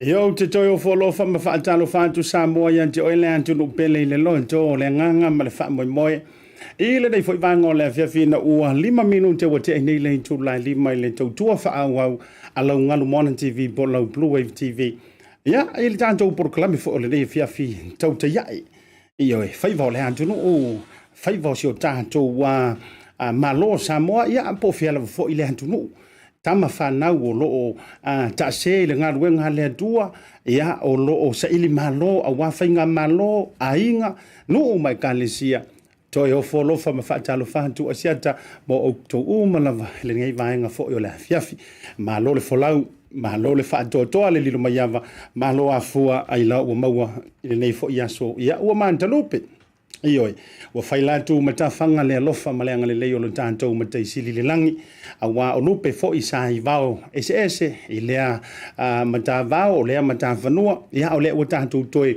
Yo te toi o folo fa ma fa talo fa tu Samoa yan te oile an tu pele le lo to le nganga ma le fa mo moi ile dei foi vango le fia fina ua 5 minute o te nei le tu la 5 le tu tu fa au alo ngalu mon TV po lo Bluwave TV ya ile tanto por clame fo le dei fia fi tau te yai io fai vo le an tu no fai vo si o tanto wa malo Samoa ya po fia le fo ile an tu no tama whanau o loo ta se le ngā ruenga lea tua ia o loo sa ili malo a wawhainga malo a inga no o mai kālesia toi o folofa ma whaatalo whantu asiata mo o tō umalawa le ngai vaenga fo i o le fiafi malo le folau malo le whaatotoa le lilo mai awa malo a fua ai lau o maua i le nei fo i aso ia ua maantalupe ioi wa failatu mata fanga le lofa malenga le leo lo tanto mata isili le langi awa olupe fo isai vao ss ilea mata vao le mata vanua ya ole o tanto toi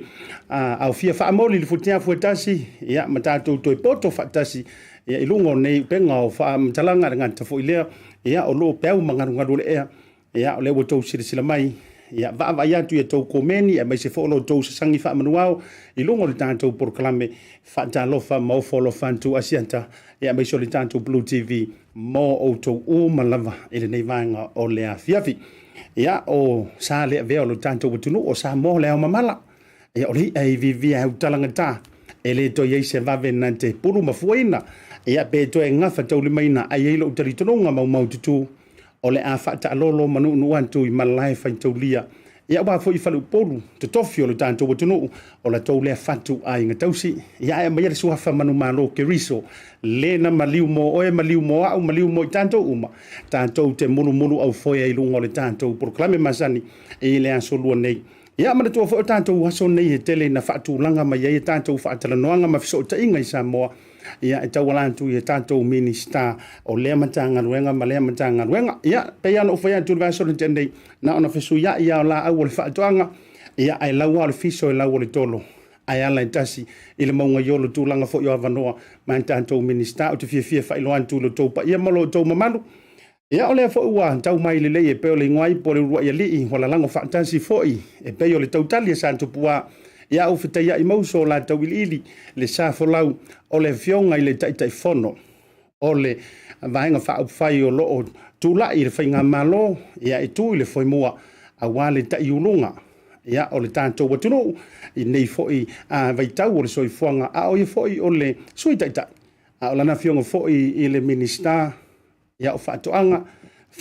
au fia fa moli le futia fuetasi ya mata toi poto fatasi ya ilungo nei penga o fa mtalanga ngata fo ilea ya olo peu mangaru le ya ole o to sila mai ya va ya tu to komeni e mai se fo lo to sangi fa manuao i longo le tanto por clame fa talo fa mo folo fantu asianta ya mai so le tanto BluTV mo o to o malava ele nei vanga o le afiafi ya o sa le ve lo tanto butunu o sa mo le mamala ya oli ai vivi au talangata ele to ye se va venante pulu mafuina ya pe to nga fa to le maina ai lo taritonga mau tutu ole a fata lolo manu no antu i malai fa tolia ia ba foi falu polu te tofio le tanto botuno o la tole fatu ai ngatausi ia e mai su hafa manu malo ke riso le na maliu mo au maliu mo tanto uma tanto te mulu au foi ai lungo le tanto proclame masani e le ansolu nei ia mana to fo tanto waso nei tele na fatu langa mai ia tanto fata la noanga ma fiso ta inga i Samoa ia e tawalantu ia tanto minista o le matanga ruenga ma le matanga ruenga ia pe ia no foi antu vaso le tendei na ona fiso ia la au le fatuanga ia ai la wa le fiso la wa le tolo ai ala tasi ile maunga yolo tu langa fo yo avanoa ma tanto minista o te fia fa ilo antu lo topa ia malo to mamalu ia ole fo ua tau mai le e pe ole ngoi po le rua ia li wala lango fatasi foi e pe ole tautali santo pua ia o fita ia i mauso la tawilili le sa folau o le fionga i le taitai fono o le vaenga wha upwhai o loo tula i le whainga malo ia i tui le foi mua a wale tai ulunga ia o le tanto watuno i nei foi a vaitau o le soifuanga a o i foi o le sui taitai a o lana fionga foi i le minista ia o whaatoanga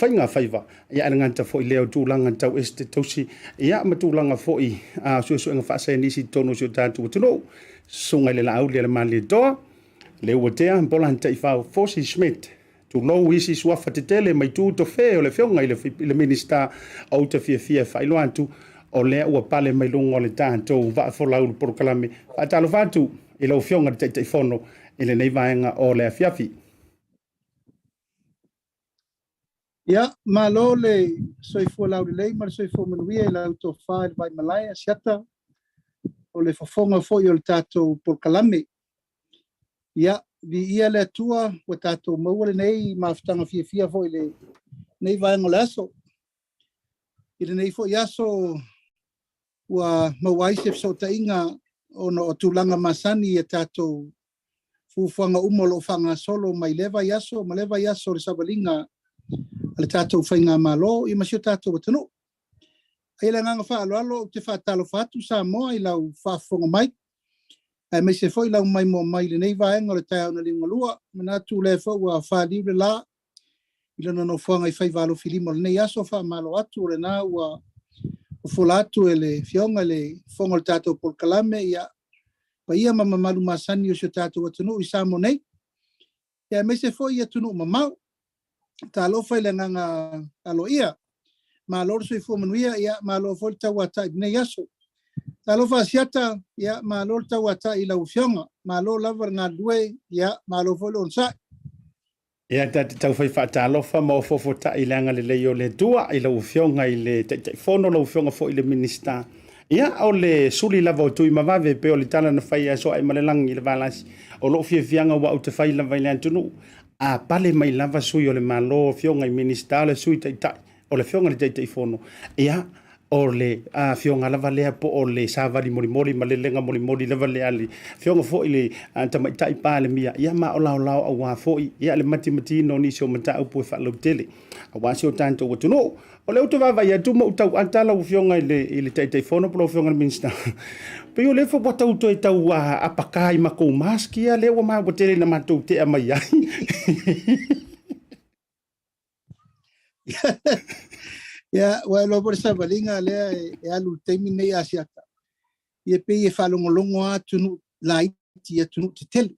whainga whaiva ia nganta foi leo tūlanga tau este tausi ia matūlanga foi a suenga whaasai nisi tono sio tātu watuno sunga le Laaulialemalietoa leo watea mpola hanta i whao Fosi Schmidt tu lou isi suafa te tele mai tū to whea o le whionga i le minista au te fia whailo antu o lea ua pale mai lungo le tātou wa folau por kalame atalo fatu i lau whionga te te fono i le nei vaenga o le fiafi. Ya, malo le soifua laulilei ma le soifua manuia i lau tō whae vai malaya siata o le fofonga foi o le tātou por kalame. Ya, vi ia le atua o tātou maua le nei maafutanga fia foi le nei vaenga le aso. I le nei foi aso ua mauaise fso ta inga o tūlanga masani i tātou fufuanga umolo whanga solo mai leva yaso, ma leva yaso le sabalinga ale tātou whainga malo i masio tātou watano. Ai la nganga wha alo te wha talo whatu Samoa i lau whafonga mai. Ai mai se foi lau mai mo mai le nei vaenga le tai au na linga lua. Mana tu le wha ua wha libre la. I lana no whanga i whai valo filimo le nei aso wha malo atu le na ua ufola atu e le fionga le whonga le tātou por kalame ia. Pa ia mama malu masani o sio tātou watano i Samoa nei. Ia mai se foi ia tunu mamau. Ta lo fai le nganga alo ia ma lo so fu manuia ia ma lo volta wata ne yaso ta lo fa siata ia ma lo ta wata i la ufionga ma lo lava nga due ia ma lo volo sa ia ta fai fa ta lo fa mo fo ta i langa le yo le tua i la ufionga i le te fono la ufionga fo i le minista ia o le suli lava tu i mavave pe o le tala na fai so ai malelang i le valas o lo fianga wa o te fai lava ile antunu a pale mai lava sui o le malo fionga i minista le sui tai o le fionga le tai fono ia o le fionga lava lea po o le savari morimori ma le lenga morimori lava lea le fionga fo i le tamaitai pa le mia ia ma o lao a wā fo i ia le mati no nisi o mata upu e whaalau tele a wasi o tanto o tuno o le utu vava ia tumo utau antala u fionga i le taitei fono polo fionga le minsta pe o le fo bota uto e tau apakai ma kou maski ia le ua maa o tele na matou te a mai ai Ya, lo por esa balinga le alu temi nei asiata. Ye pe ye falongolongo atu laiti atu te tele.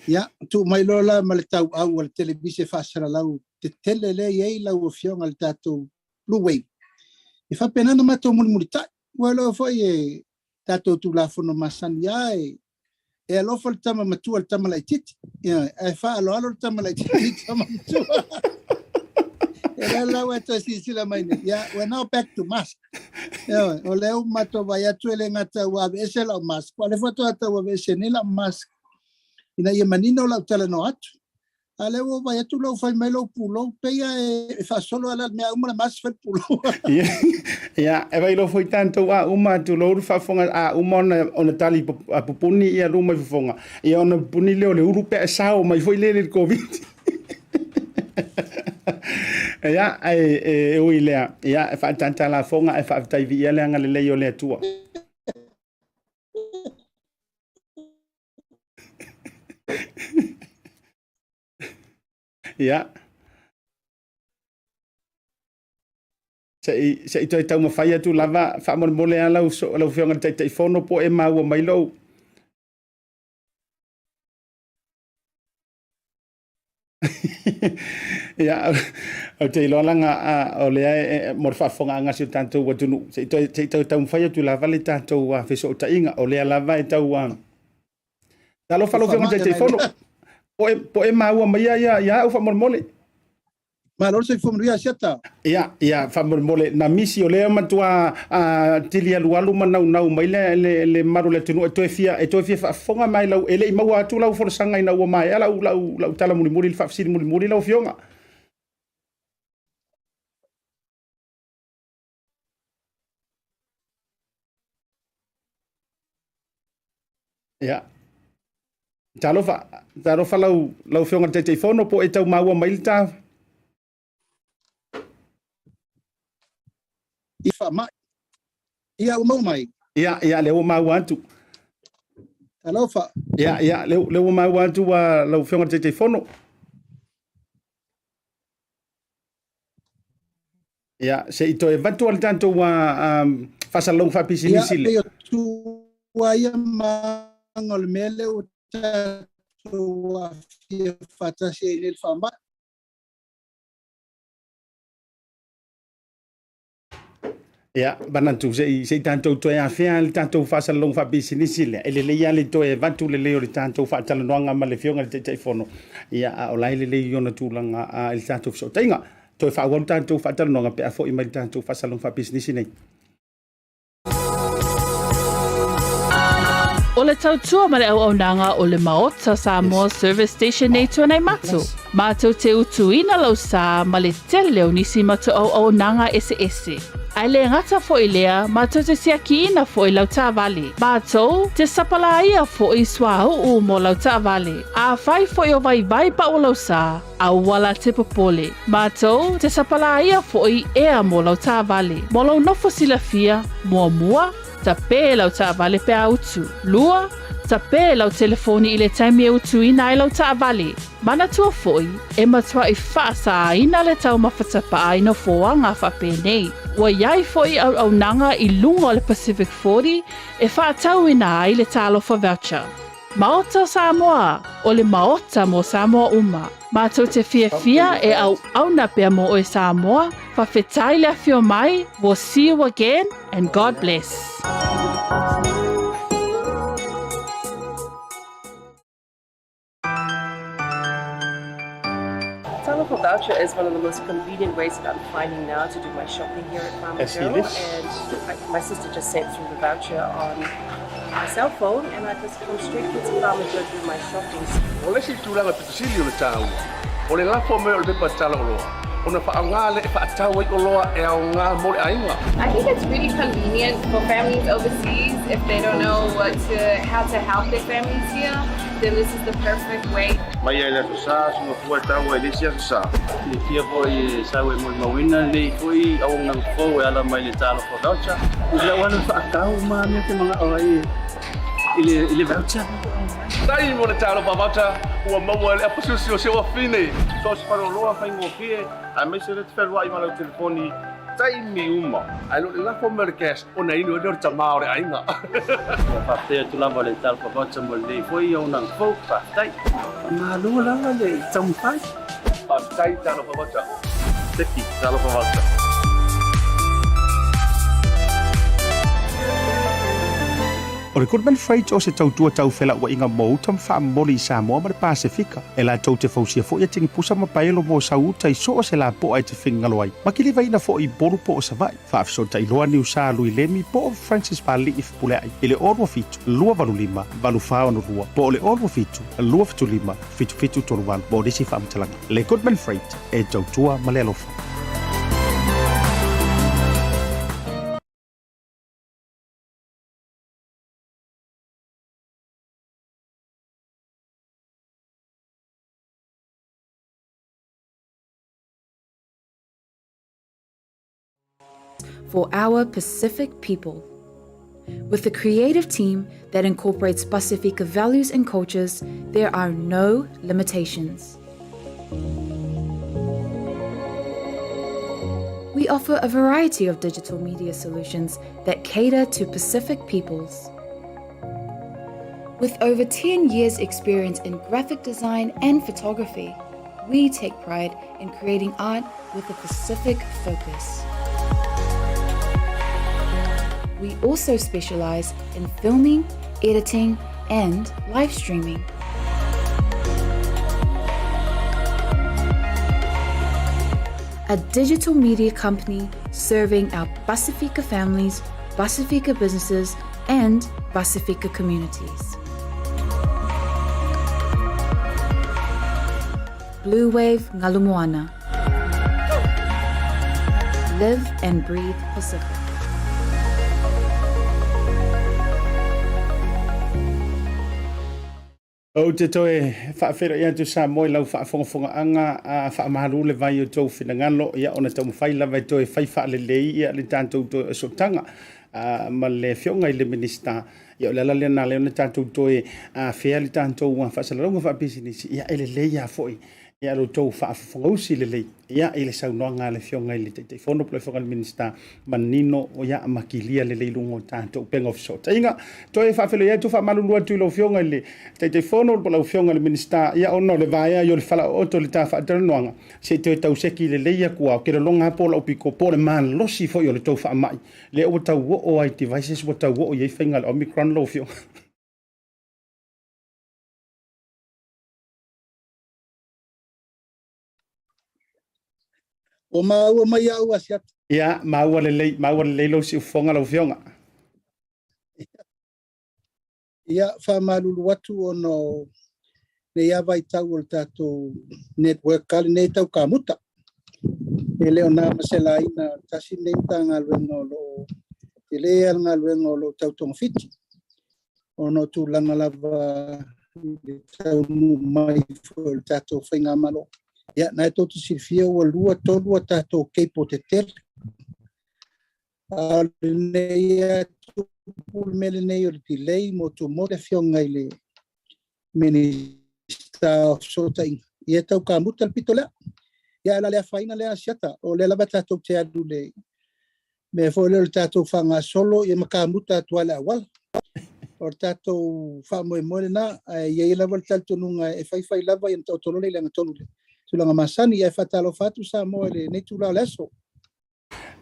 Ya, tu mai lola maletau au al televise fasara lau te tele le ye la o fiong al tato Bluwave. E fa penana mato muri ta. Lo foi tato tu la fono masania e alo fal tama matu al tama laiti. Ya, e fa alo tama laiti tama matu. Yeah, we're now back to mask. O leo mato vai atu ele ngata wa ese la mask. Kwa le foto ata wa ese ni la mask. Ina ye manino la utala no atu. Ale wo vai atu lo fai melo pulo peia e fa solo ala me uma mask fa pulo. Ya, e vai lo foi tanto wa uma tu lo fa fonga a uma ona tali a pupuni ia ruma fonga. E ona puni le uru pe sao mai foi le covid. Ya o ilea ya e fa tanta la fonga e fa tai vi ele nga le yo le tua ya se to tau mafai tu lava fa mo le ala so la fionga tai fono po e mau mai lo ya o te lolanga o le mo fa fonga nga si tanto wa tunu se to tau fai tu la vale tanto wa fe so tainga o le lava e tau wa talo falo fe te fono po e mau mai ya o fa mo mole ma lo se fo mria siata ya fa mo mole na misi o le matua tilia lualu manau mai le maru le tunu e to fia fa fonga mai lau ele i mau atu lau for sanga ina o mai ala lau tala muri fa fsi muri lau fionga ya talo fa lau fionga te fono po e tau mau mai ta Ifa mai. Ia o mai. Ia le o mau atu. Hello fa. Ia le o mau atu wa lau fionga te fono. Ia se ito e vatu al tanto wa fasa long fa pisini sile. Ia tu wa ia mangol mele o tato wa fia fata se il fama. Ya, banantu se tanto to ya fia le tanto fa salong fa business le le ya le to e vantu le le tanto fa talo nga ma le fionga te fono ya o lai le yona tulanga il tanto so tenga to fa won tanto fa talo nga pe fo i mai tanto fa salong fa business nei O le tautua ma le au nanga o le Maota Samoa Service Station nei tua nei matu. Mātou te utuina lau sa ma le tele o nisi matu au nanga ese. Ai le ngata fo i lea, mātou te siakiina fo i lau tā vale. Mātou te sapalaia fo i swau mo lau tā vale. A fai fo i o vai pa o lau sa, a wala te popole. Mātou te sapalaia fo i ea mo lau tā vale. Mo lau nofo sila fia, mua, ta pē lau tā vale pe autu. Lua, ta pē lau telefoni i le taimi e utu ina i lau tā vale. Mana tua foi, e matua i whaasa ina le tau mawhatapa aina foanga whape nei. Wa iai foi au nanga i lunga o le Pacific 40 e whaatau ina ai le talofa voucher. Maota Samoa, o le Maota mo Samoa uma. Mātou te fia e au na pia mo o e Samoa, whawhetai le afio mai, we'll see you again, and God bless. Talofa voucher is one of the most convenient ways that I'm finding now to do my shopping here at Farmer Joe. And my sister just sent through the voucher on my cell phone, and I just come straight to Farmer Joe to do my shopping. O le si tūranga pitusili o le tāua. O le lafo me o le pepa tala o loa. ona whaangale whaatau o loa e au ngā mole ainga. I think it's really convenient for families overseas if they don't know how to help their families here. Then this is the perfect way. Mai ai la sa sunga fua tau e lisia sa. Ni kia foi sa we mo mawina le foi au nang fo e ala mai le talo for voucher. Ila wana whaatau ma me te mga oi ile voucher. Tai mo le talo pa voucher ua maua le apususi o se wa fine. So se paro loa fai ngo fie a me se le te whelua i mana o telefoni tai mi uma. Ai lo la fo me le cash ona ino e tama o le ainga. Fa te tu lava le talo for voucher mo le foi au nang fo pa tai. Ma lo la le tam pai. Pa tai talo pa voucher. Teki talo pa voucher. O le Goodman Freight o se tautua tau whela ua inga Maota mwha moli i Samoa ma le Pasifika. E la tau te fausia fo ia tingi pusa ma paelo mo sa uta i so o se la po ai te whingalo ai. Ma ki liwa ina fo i boru po o sa vai. Whaafiso ta iloa ni usa Laaulialemalietoa po Francis Pali Fepulai. I le orua fitu, lua valulima, valu whao no rua. Po le orua fitu, lua fitu lima, fitu fitu tonu walu. Bo desi whaamtalanga. Le Goodman Freight e tautua ma le alofa. For our Pacific people. With a creative team that incorporates Pacifica values and cultures, there are no limitations. We offer a variety of digital media solutions that cater to Pacific peoples. With over 10 years' experience in graphic design and photography, we take pride in creating art with a Pacific focus. We also specialize in filming, editing, and live streaming. A digital media company serving our Pacifica families, Pacifica businesses, and Pacifica communities. Bluwave Ngalumoana. Live and breathe Pacific. O te toe whaafera ia tu Samoa lau whaafongafonga anga a whaamaharu le vai o tau whinangalo ia ona tau mwhaila vai toe whai whaalelei ia le tātou toe sotanga ma le whionga i le minista ia o le ala lea nā leo na tātou toe whea le tātou whaasalaronga whaapisinisi ia ele lei a foi ia lo tau whaafonga usi le lei ia ele saunoanga le whionga i le te whono pole whonga le minista manino o ia makilia le leilungo tātou penga of sota inga toe whaafelo ia tu whaamalulua tu lo whionga i le te whono pole whionga le minista ia ono le vaia i o le whala oto le tā whaataranوanga se te tau seki le leia kua o kera longa pola o piko po le man losi fo i o le tau whaamai le o tau o ai devices o tau o iei whainga le Omicron lo whionga O maua mai au Asiata. ia maua le lei lo si ufonga lo whionga Ia whamalulu atu ono ne ia vai tau o le tātou network kale nei tau kamuta. E leo nā masela ina tasi nei tā ngā luenga o lo e lea ngā luenga o lo tau tonga fiti. Ono tū langa lava le tau mai fo le tātou whainga malo. Ia nai tōtu sirfia ua lua tolua tātou keipo te tere. Nei atu pulu mele nei o le pilei mo tu mo te whionga i le minista o sota inga. Ia tau ka muta le pito lea. Ia la lea whainga lea Asiata o le lava tātou te adu le me fo le tātou whanga solo ia maka muta atua le awala. O tātou whamoe moe na ia lava le tātou nunga e whaiwhai lava i tau tolo le langa tolu le. Tulanga masani ia whatalo whatu sa moe le nei tula leso.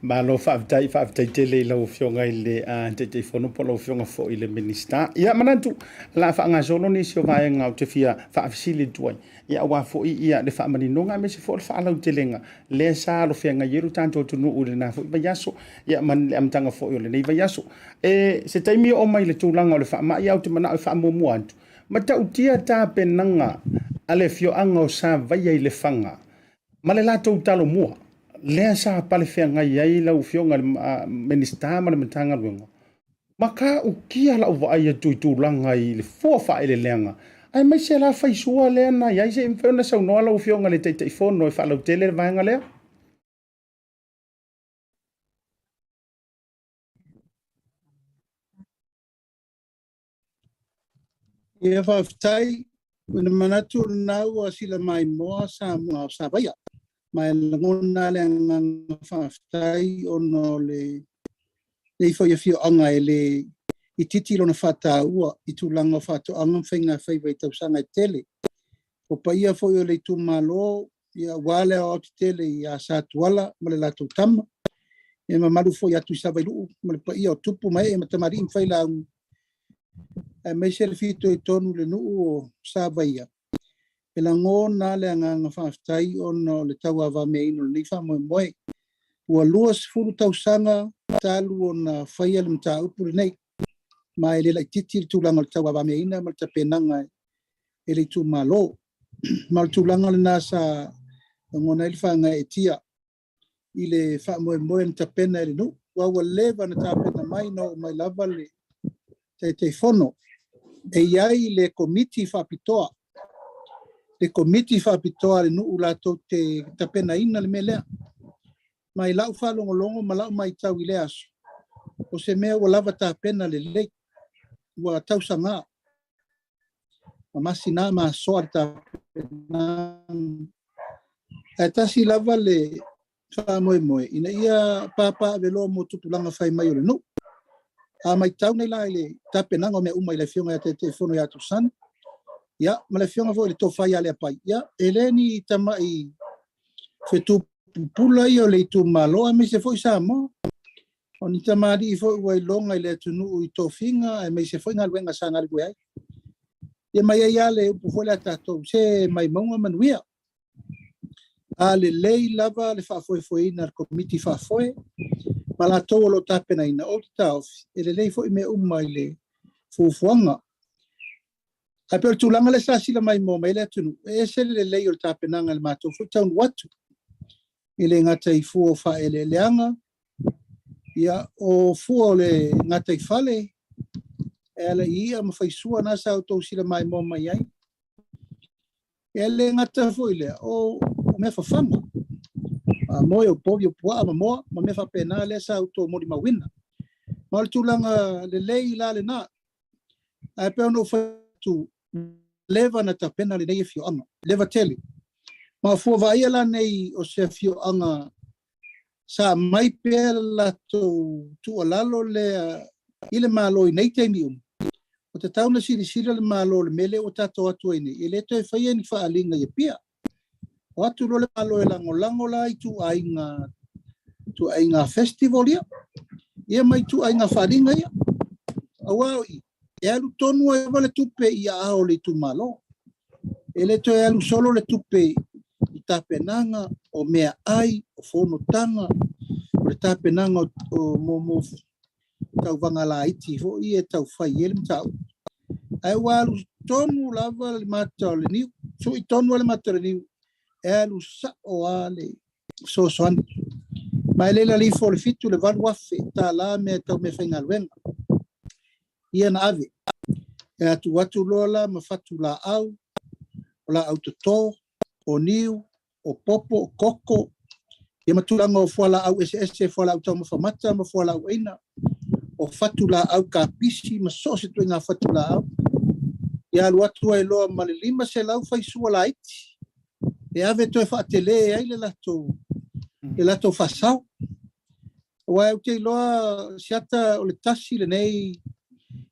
ma lo whaavitai te le lau whionga i le te whono po lau whionga fo i le minista. Ia manantu, la whaanga zono ni sio vai ngau te fia whaafisili tuai. Ia awa fo i ia le whaamani nonga me se fo le whaalau te lenga. Le sa lo whianga yeru tanto tunu u le na fo i vayaso. Ia man le amtanga fo i o le nei vayaso. E se taimi o mai le tūlanga o le whaama ia au te mana o whaamumu antu. Ma tau tia tā penanga ale whioanga o sa vaya i le whanga. Ma le latou talo mua. Lea sa pale whiangai ai lau fionga minister ma le matanga luenga. Maka ukia la uva ai atu tūlanga i le fuawha ele leanga. Ai mai se la whaisua lea na iai se imwheuna sau noa lau fionga le teitei whono e whalau tele le vaenga lea. Ia whaftai, una manatu nau a sila mai moa sa mua sa baia. Mai langona le nganga whaftai ono le whaia fio anga e le I titi lona whata ua I tūlanga whata anga whainga whaiwai tausanga I tele. O paia fo yo le tu malo ia wale o tele ia sa tuala ma le latou tama. E mamalu fo ia tu savailu ma le paia o tupu mai e matamari mfaila e mai se le fito I tonu le nuu o savaia. E la ngona le nganga whaftai ono le tau awa me ino le nifa moe moe. Ua luas furu tausanga talu o na whaia le mta upuri nei. Mai le lai titi tūlanga le tau awa me ina ma le tapenanga e le tu malo. Ma le tūlanga le nasa ngona ili whanga e tia. I le wha moe moe le tapena e le nu. Wawa lewa na tapena mai no mai lava le te whono. E iai le komiti whapitoa. Le komiti whapitoa le nuu lato te tapena ina le melea. Mai lau whalongolongo ma lau mai tau I le aso. O se mea ua lava tapena le lei. Ua tausanga. Ma masina ma soa tapena. E tasi lava le wha moe moe. Ina ia papa velo mo tupulanga whai mai o le nuu. A mai tau nei lai le tapena ngo me umai le fionga ya te whono ya tu sana. Ya, ma le fionga vo le tofai ale apai. Ya, eleni tamai fetu pula I o le tu malo a me se foi Samoa. O ni tamari I foi wai longa I le tunu I tofinga e me se foi ngalwenga sa ngalwe ai. Ya mai ia le upu foi le tatou se mai maunga manuia. A le lei lava le whafoi na komiti whafoi. Ma la tō lo tapena ina o te tauwhi. E le lei foi me umai le fufuanga. A pēr tūlanga le sasila mai mō mai le tunu. E se le lei o le tapenanga le mātou foi taun watu. I le ngata I fua wha e le leanga. Ia o fua le ngata I whale. E ala ia ma whaisua nasa o tō sila mai mō mai ai. E le ngata foi le o me whawhanga. Moe o povi o pua ama moa, ma me whapena le sa auto mori mawina. Ma le tūlanga le lei la le nā. A pēr no whatu leva na tapena le nei e fio anga. Leva tele. Ma fua vaia la nei o se fio anga sa mai pēr la tu alalo le I le malo I nei teimi O te tauna siri le malo le mele o tato atu ai nei. E le toi whaia ni whaalinga I pia. O atu role malo e lango la I tu ainga festival ia. Ia mai tu ainga wharinga ia. Awao I. E alu tonu e wale tupe I ao le tu malo. E le to e alu solo le tupe I tapenanga o mea ai, o fono tanga, o le tapenanga o momo tau vanga la iti, fo I e tau whai elim tau. Ai walu tonu lava le mata o le niu, so I tonu le mata le niu, e alu sa o ale so soani. Mai leila li fo le fitu le valu wafe, ta la me tau me whainga luenga. Ia na ave, e atu watu lola ma fatu la au, o la autotō, o niu, o popo, o koko, ia matulanga o fuala au SS, fuala au tau mawhamata, ma fuala au eina, o fatu la au ka pisi, ma sose tu inga fatu la au. Ia alu atu ai loa ma le lima se lau whaisua la iti. E ave to e whaatele ai le lato whasau. O ai te loa siata o le tasi le nei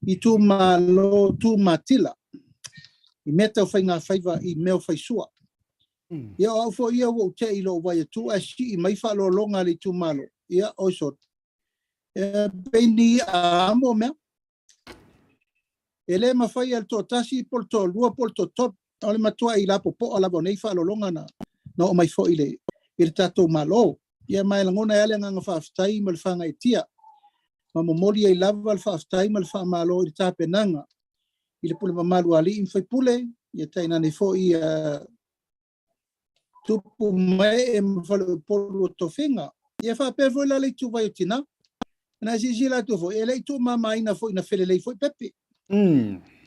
I tu malo, tu matila. I meta o whainga whaiva I meo whaisua. Ia au fo ia wo te I lo vai tu asi I mai whalo longa li tu malo. Ia oisot. E peini a amo mea. Ele ma whai al to tasi pol to lua pol to tot. Ole matua I la popo ala bo nei whalo longa na. Na o mai fo I le tatou malo. Ia mai langona e ale nganga whaaftai ma le whanga I tia. Ma momoli ai lava le whaaftai ma le wha malo I le tapenanga. I le pule mamalu ali I mwhai pule. Ia taina ne fo I tupu mai e mawhalo polo tofinga. Ia wha pewho la le tu vai o tina. Na zizila tu fo, e le tu mama ina fo ina fele lei fo pepe.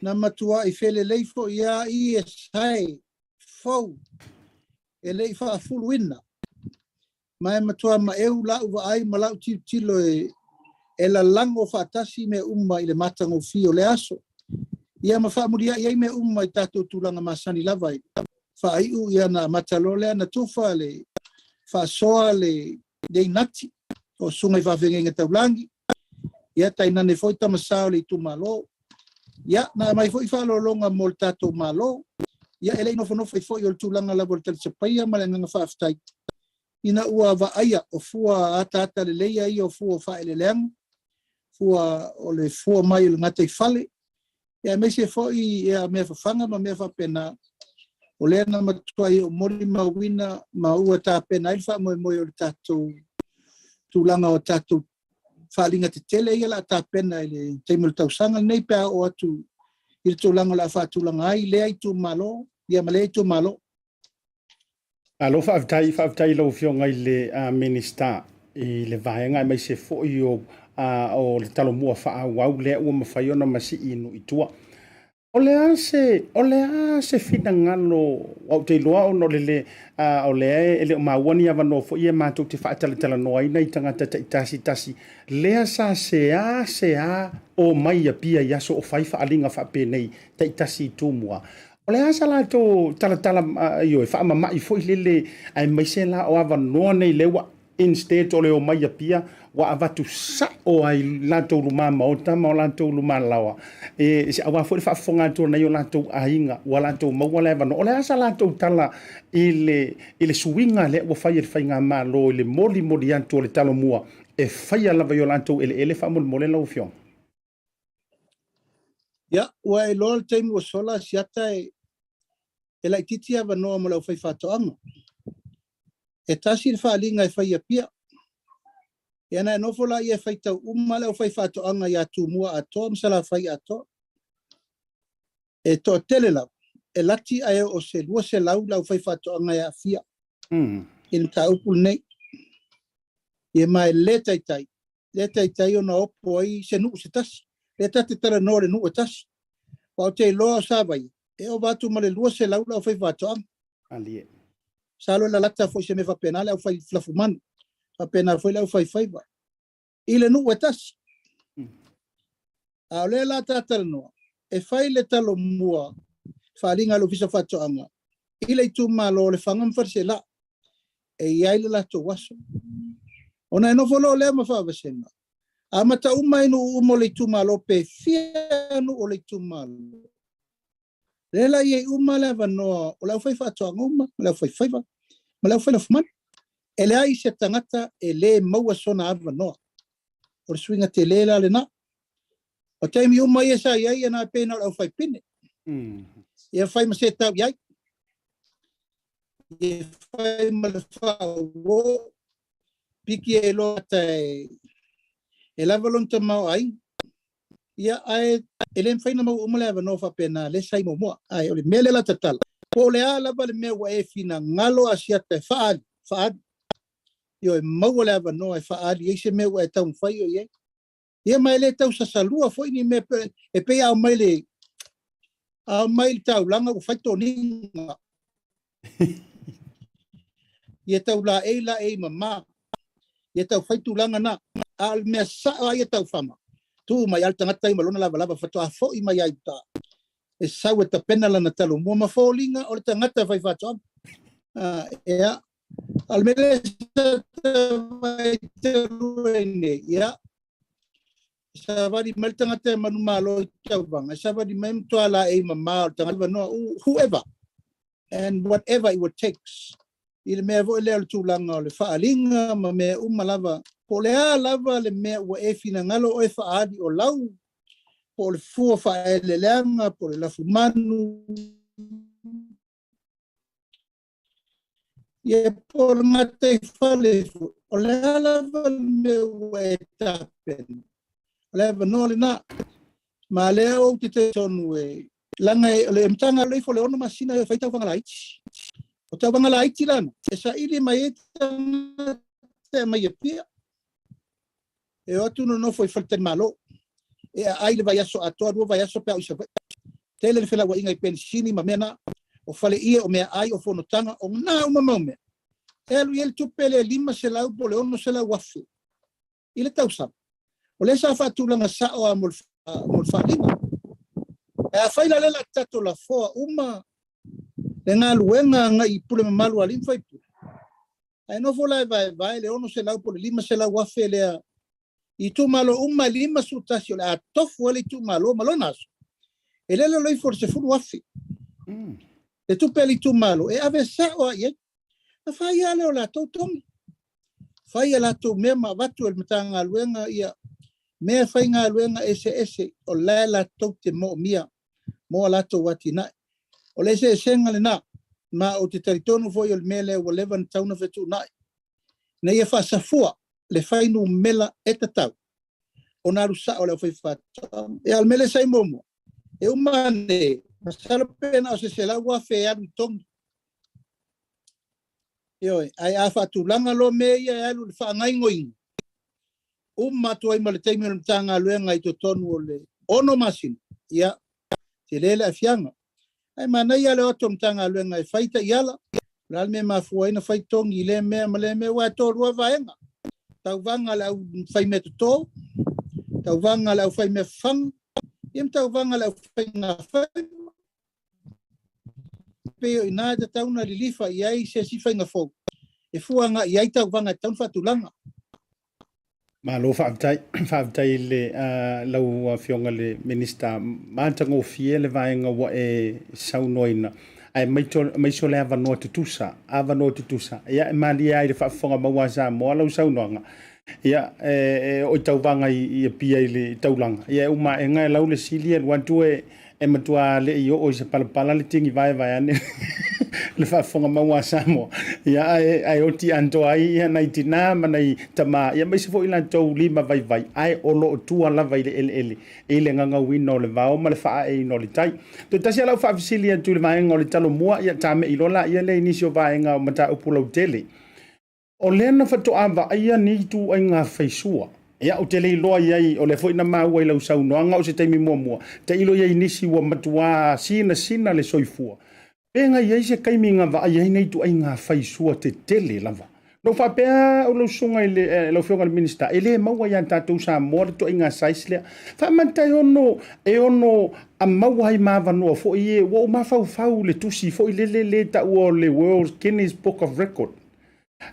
Na matua i fele lei fo ia i e sai fau. E lei wha fulu ina. Mai matua ma eu la uwa ai ma lau tilo e la lango wha atasi me umma i le matango fio le aso. Ia ma wha muria i me umma i tato tulanga masani lavai. Wha aiu ia na matalole na tufa le wha soa le nati. O sunga i whawhengenga taulangi. Ia tainane foi tamasao le tu malo. Ia na mai foi whalolonga mo le tato malo. Ia ele ino whanofai foi o le tulanga lavo le talisapaia ma le nganga whaaftai. Ina ua waaia o fua ata le leia i o fua whaeleleang. Fua o le fua mai o le ngata i whale. Ia mese foi ia mea whawhanga ma mea whapena. O lea na matua i o mori mawina ma ua ta pena ilfa moe moe o le tato tulanga o tato whalinga te tele ia la ta pena i le teimul tausanga nei pea o atu i le tulanga la whaatulanga ai lea i tu malo ia ma lea i tu malo. Alo whaaftai lau fionga i le minister i le vaenga mai se fo i o le talo mua wha au lea ua mawhaiona masi inu i tua. O lea se fina ngalo au te loa o no le o lea ele o mawani ava no fo ia mātou te whaatala noa ina i tangata tasi lea sa sea o mai a pia yaso o whaifa alinga whapenei tasi tūmua. O lea sa lato tala i o e whaamama i fo i lele ai mai se la o ava noa nei lewa instead o le o mai a pia wa avatu sa o ai lato luma maota ma lato luma lawa e se awa foi fa fonga to na yo lato ainga wa lato ma wala va no le asa lato tala ile swinga le wa fai nga ma lo le moli anto le talo mua e fai la va yo lato ele fa mo le la fion ya wa e lo time was sola siata e la titia va no mo la fai fa to anga e tasi fa linga e fai pia. Ia no fola ia fai tau umale o fai fato anga ia tu mua ato msala fai ato. E to telela e lati ai o se lua se lau fai fato anga ia fia. In taupul nei. Ia mai leta itai o na opo ai se nuu se tasi. Leta te tara no le nuu e tasi. Pao te loa sa vai. E o batu male lua se lau fai fato anga. Alie. Salo la lata foi se me fa penale au fai flafumanu. Pena foi lau fai ba. Ile nu wetas. A le la tata no. E fai le talo mua. Falinga lo fisa fato anga. Ile tu malo le fangam farse la. E ia ile la to waso. Ona no folo le ma fa vesena. Amata uma inu umo le tu malo pe fia no o le tu malo. Le la ye uma le va no. O la fai fato anga uma. La fai ba. Ma la fai la fuman. Ele ai se tangata e le maua sona ava noa. O swinga te le la le na. O taimi uma ia sa iai na pena au fai pine. Ia fai ma se tau iai. Ia fai ma le whao piki e lo ta e lavalon ta mau ai. Ia ai ele fai na mau umale ava noa fa pena le sai mo moa. Ai o le mele la tatala. Po le ala ba le mewa e fina ngalo asiata e faad. Yo e maua le ava noa e whaari e se meua e tau mwhai o ye. Ia mai le tau sasalua foi ni me e pe au mai le tau langa o whaito ninga. Ia tau la e mama. Ia tau whaitu langa na. Al mea saa ia tau whama. Tu mai al tangata i malona lava whato a fo i mai ai ta. E sau e ta pena lana talo mua ma fōlinga o le tangata whai whato am. Ea. Almele vai ter luene ya savari maltanga te manu malo tawanga savari mem to ala e mama tanga no whoever and whatever it would takes il me vo le tu langa le faalinga ma me umalava po le lava le me o e fina ngalo o e faadi o lau po le fu fa le langa po le fumanu Ye por mate fale o le ala me we tapen le no le na ma le o te tonu e langa le mtanga le fo le ono masina e faita fanga lai O tau wanga la iti lana. E sa ili mai e te mai e pia. E o atu no foi falten malo. E ai le vai aso atoa rua vai aso pea isa. Tele le fela wa inga i pensini ma mena. O fale ia o mea ai o fonotanga o nga uma maume. E alu i el tupele lima se lau po le ono se lau wafu. Ile tau sam. O le sa fatulanga sa o a molfa lima. E a faila lela tato la foa uma. Le ngā luenga nga i pule mamalu alim fai pule. Ai no fola vai le ono se lau po le lima se lau wafu lea. I tu malo uma lima sutasi o le a tofu ali tu malo naso. E lele loi for se fulu wafi. E tu peli tu malo. E ave sa o ie. Na fai ale o la tau tongi. Fai ala tu mea ma watu el mata ngā luenga ia. Mea fai ngā luenga ese o la tau te mo mia. Mo ala tau wati nai. O le se ngale na. Ma o te taritonu foi o le mele o levan tauna fetu nai. Na ia fa safua. Le fai nu mela eta tau. O naru sa o le fai fata. E al mele sai momo. E umane. Masalo pena o se la wafe alu tongi. Ioi, ai a fatulanga lo me ia alu le whaangai ngoinga. Matu ai ma le teimi o le mtanga aluenga i to tonu o le ono masin. Ia, te lele a fianga. Ai mana ia le oto mtanga aluenga i whaita iala. Lal me mafuaina whaitongi i le mea ma le mea wa to rua vaenga. Tau vanga le au whai me to. Tau vanga le au whai me whang. Im tau vanga le au whai ngā whai. Peo i nā te tauna li lifa i ai se si whainga fōu. E fuanga i ai tau vanga taun whatulanga. Malo whaaftai le lau fionga le minista. Mātanga o fie le vaenga wa e saunoina. Ai maiso le avanoa tutusa. Avanoa tutusa. Ia e mali ai le whaafonga maua Samoa lau saunoanga. Ia o tau vanga i pia i le taulanga. Ia uma e ngai lau le sili e luantu e matua le i o se palapala le tingi vai ane le whaafonga maua Samoa. Ia ai o ti anto ai ia nai tina ma nai tama. Ia maise fo ilan tau lima vai. Ai o lo tua lava i le ele. E le nganga wino le vao ma le whaa e ino le tai. To tasi alau whaafisili atu le vaenga o le talo mua ia tame ilola ia le inisio vaenga o mata upulau tele. O lena whato ava ia ni tu ai ngā whaisua. Ia o te lei loa iai o le fo ina maua i lau saunoanga o se taimi mua. Te ilo iai nisi ua matua sina le soifua. Penga iai se kaiminga va iai nei tu ai ngā whaisua te tele lava. No whapea o lau sunga i le lau whionga le minista. E le maua ian tātou Samoa le tu ai ngā saislea. Whamantai ono a maua hai mawa noa fo i e wa o mawhau le tusi fo i le ta ua le World Guinness Book of Record.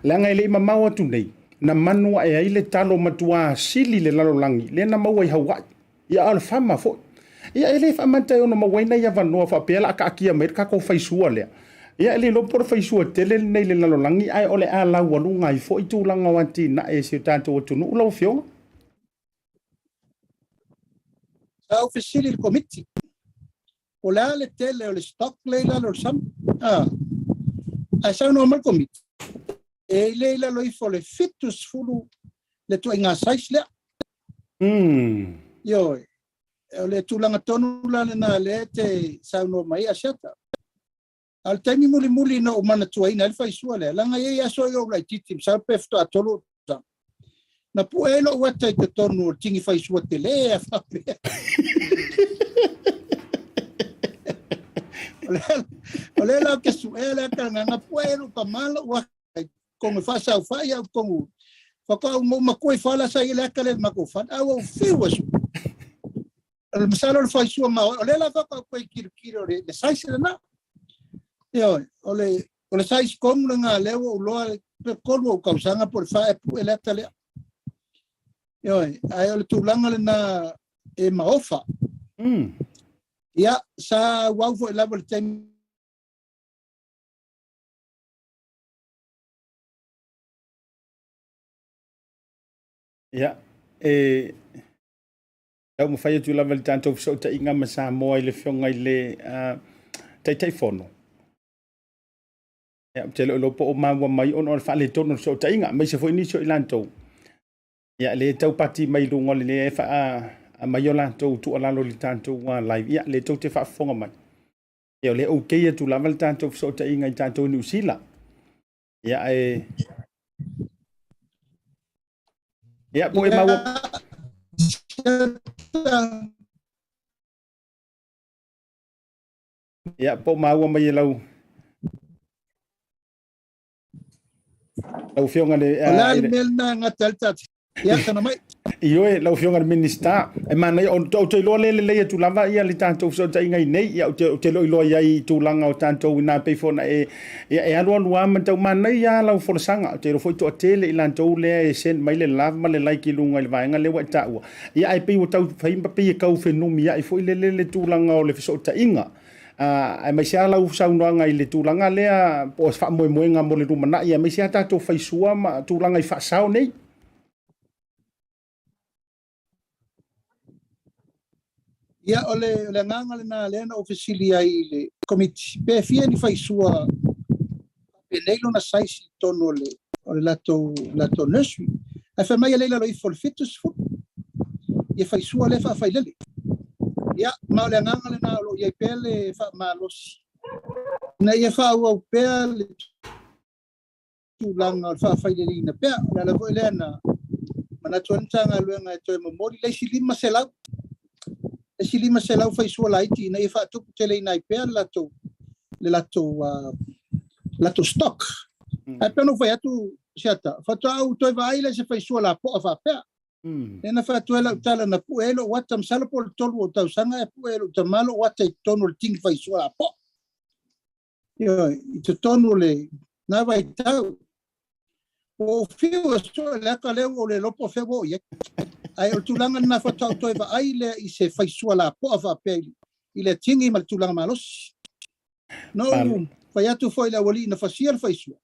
Langa ile ima maua tu nei. Na manua e aile talo matua sili le lalolangi. Le na maua i Hawaii. Ia al fama fo. Ia ele whamantai ono mawaina ia wanoa whapela ka akia meir kako whaisua lea. Ia ele lopor whaisua tele nei le lalolangi. Ai ole a lau walunga i fo i tūlanga wanti na e seo tātou o tunu. Ulau whionga? Sa ofisili le komiti. O lea le tele o le stock leila lo sam. Ai sa no mal komiti. E leila loi fo le fitus fulu le tu inga sais lea. Ioi. O le tūlanga tonu la na le te sauno mai Asiata. Al taimi muli na o mana tuaina el faisua lea. Langa ye aso yo lai titim sa pefto atolo. Na puelo wata te tonu tingi faisua te lea. Ole la ke suela ka na puelo pa malo wa con fasa o faya con faka mo makoi fala sa ile akale makofan au fiwas el masalo el faisua ma ole la faka ko kirkiro le sais na yo ole sais kom nga lewo lo pe kolwo kausanga por fa ele akale yo ai ole tulanga na e maofa ya sa wa fo level time. Ia, au mawhai atu lava le tātou so ta inga ma Samoa i le whionga i le tai whono. Ia, te lo po o maua mai ono le whale tono so ta inga, mai se fo inisio i lantou. Ia, le tau pati mai lungo le a mai o lantou tu alalo le tātou live. Ia, le tau te whaafonga mai. Ia le okay tu lava le tātou so ta inga I tātou New Zealand. Ia Ia po maua Ia po maua mai lau. Lau fionga le melna ngatalta. Ia kana mai. Ioe lau fionga le minister. E mana o te loa le tu lava ia le tātou so ta inga nei ia o te loa ia tu langa o tātou ina pe fona e alua lua man tau mana ia lau folosanga te ro foi to tele I lantou le sen mai le lava ma le like lunga le vaenga le wa taua. Ia ai pe o tau fai pa pe kau fenumi ia I foi le tu langa o le so ta inga. Ai mai sia lau saunoanga I le tūlanga lea po fa moenga mo le rumana ia mai sia tātou faisua ma tūlanga I whaasao nei. Ia ole nganga le na lena ofisili ai le komiti pe fia ni faisua pe leilo na saisi tono le lato nursery. Ai fa mai leila lo I for fitus fu. Ia faisua le fa failele. Ia ma le nganga le na lo ia pele fa malos. Na ia fa au pea le tūlanga fa failele na pea la vo le na mana tuantanga luenga to mo mori le silima selau. E silima selau faisua laiti na ia fa tuku tele na pea lato stock. Ai peno vai atu siata. Fa to au to vai le se faisua la po fa pea. Ena fa tuela utala na puelo wata msalo po tolu o tau sanga e puelo tamalo wata I tono le ting faisua la po. Yo I te tono le na vai tau. O fiu so le ka le o le lopo febo ye. Ai o tulanga na fa tau toi va ai le I se faisua la po fa pe I le tingi mal tulanga malos. No fa ya tu foi la wali na fa sia faisua.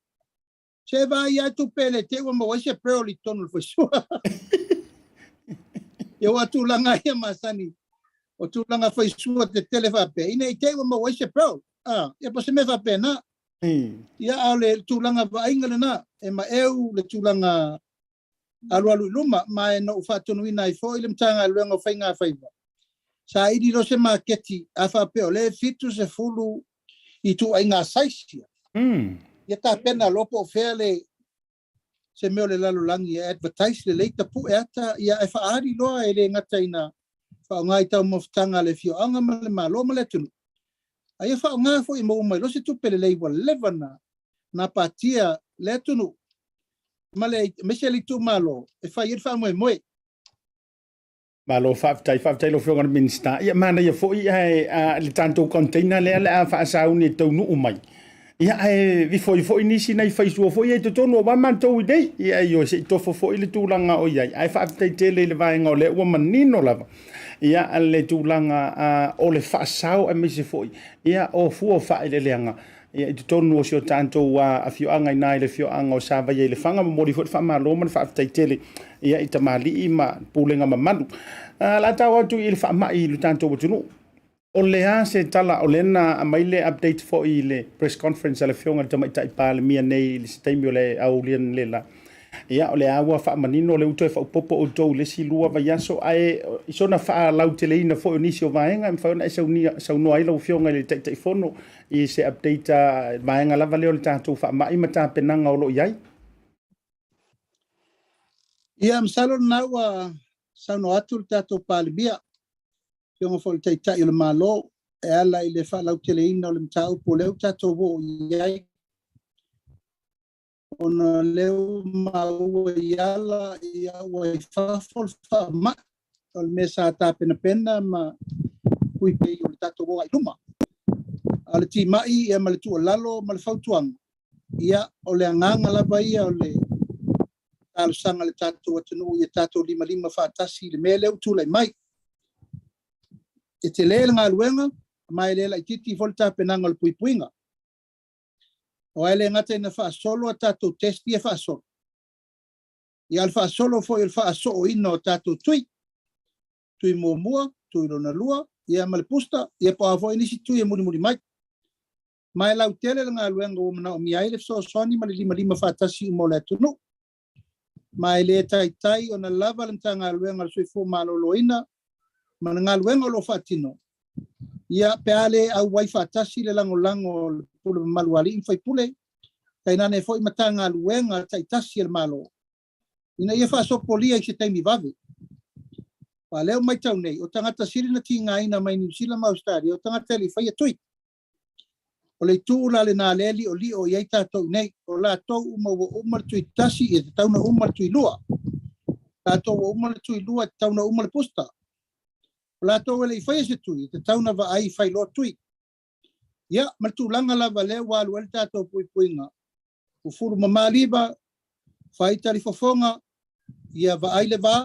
Se va ya tu pele te o mo se pro li tono faisua. Eu atulanga ia masani o tulanga faisua te telefa pe ina I te o mo se pro e pa se me fa pena ia ale tulanga va ingale na e ma eu le tulanga alu luma ma no fa tonu ina I fo ile mtanga luenga fainga faiva sa idi lo se marketi a fa pe le fitu se fulu I tu ainga saisia ia ta pena lopo fele se meo le lalo langi e advertise le leita pu e ata ia e whaari loa e le ngata ina whaongai tau mawhtanga le fio anga ma le malo ma le tunu. A ia whaongai fo I mo umai lo se tupe le leiwa levana na patia le tunu ma le mese li tu malo e whair wha moe. Malo whaftai lo whionga minister. Ia mana ia fo ia le tanto container le a whaasau ni tau nu umai. Ia vi foi nisi nei faisua foi e tono wa man to dei ia yo se to foi le tulanga o ia ai fa tele le vai ngole o manino lava ia le tulanga o le fasao e mese foi ia o fu fa ile leanga ia tono o sio tanto wa a fio anga nai le fio anga o sa va le fanga mo di fa ma lo man fa tele ia ita mali ma pulenga mamanu la tawa tu il fa mai le tanto o tunu o lea se tala o lena a maile update fo I le press conference ale fionga tama itai pale mia nei le sitaimi o le aulian lela. Ia o le awa wha manino le utoe wha upopo o tau le si lua vai aso ai isona wha lau te leina fo o nisi o vaenga im whaona e saunua ila o fionga le taitai fono I se update vaenga lava leo le tātou wha mai mata penanga o lo iai. Ia msalo naua sauno atu le tātou pale bia. Yung fo tai tai le malo e ala ile fa lau tele ina le mtau po leu tato vo iai ona leu maua iala ia wai fa fol fa ma o mesa ta pena ma kui pe o tato vo ai luma ala ti mai e mal tu lalo mal fautuang ia o le nganga la ia o le al sanga le tato tunu ia tato lima fa tasi le mele tu le mai e te lele ngā luenga, mai lela I titi volta penanga le puipuinga. O ele ngata ina wha solo a tātou testi e wha solo. I al wha solo fo il wha solo ino o tātou tui. Tui mua, tui rona lua, ia male pusta, ia pa avo inisi tui e muri mai. Mai lau tele ngā luenga o mana o miaile so soni ma le lima whatasi mo le tunu. Mai le tai o na lava le ngā luenga le sui fo malo loina, mana ngā luenga lo fatino. ia peale au wifi atasi le lango pule maluali fai pule kaina ne foi matanga luenga taitasi le malo ina ia fa sopolia i se taimi vave pa leo mai tau nei o tangata siri na tinga ina mai New Zealand ma Australia o tangata li fai atui o le tūla le nā leli o li o iei tātou nei o la tau umar tui tasi e tauna umar tui lua tātou umar tui lua tauna umar posta o la tau ele i fai se tui te tauna va ai fai lo tui ia matulanga lava le walu ele tātou pui puinga o furu mamaliba fai tari fofonga ia va ai le va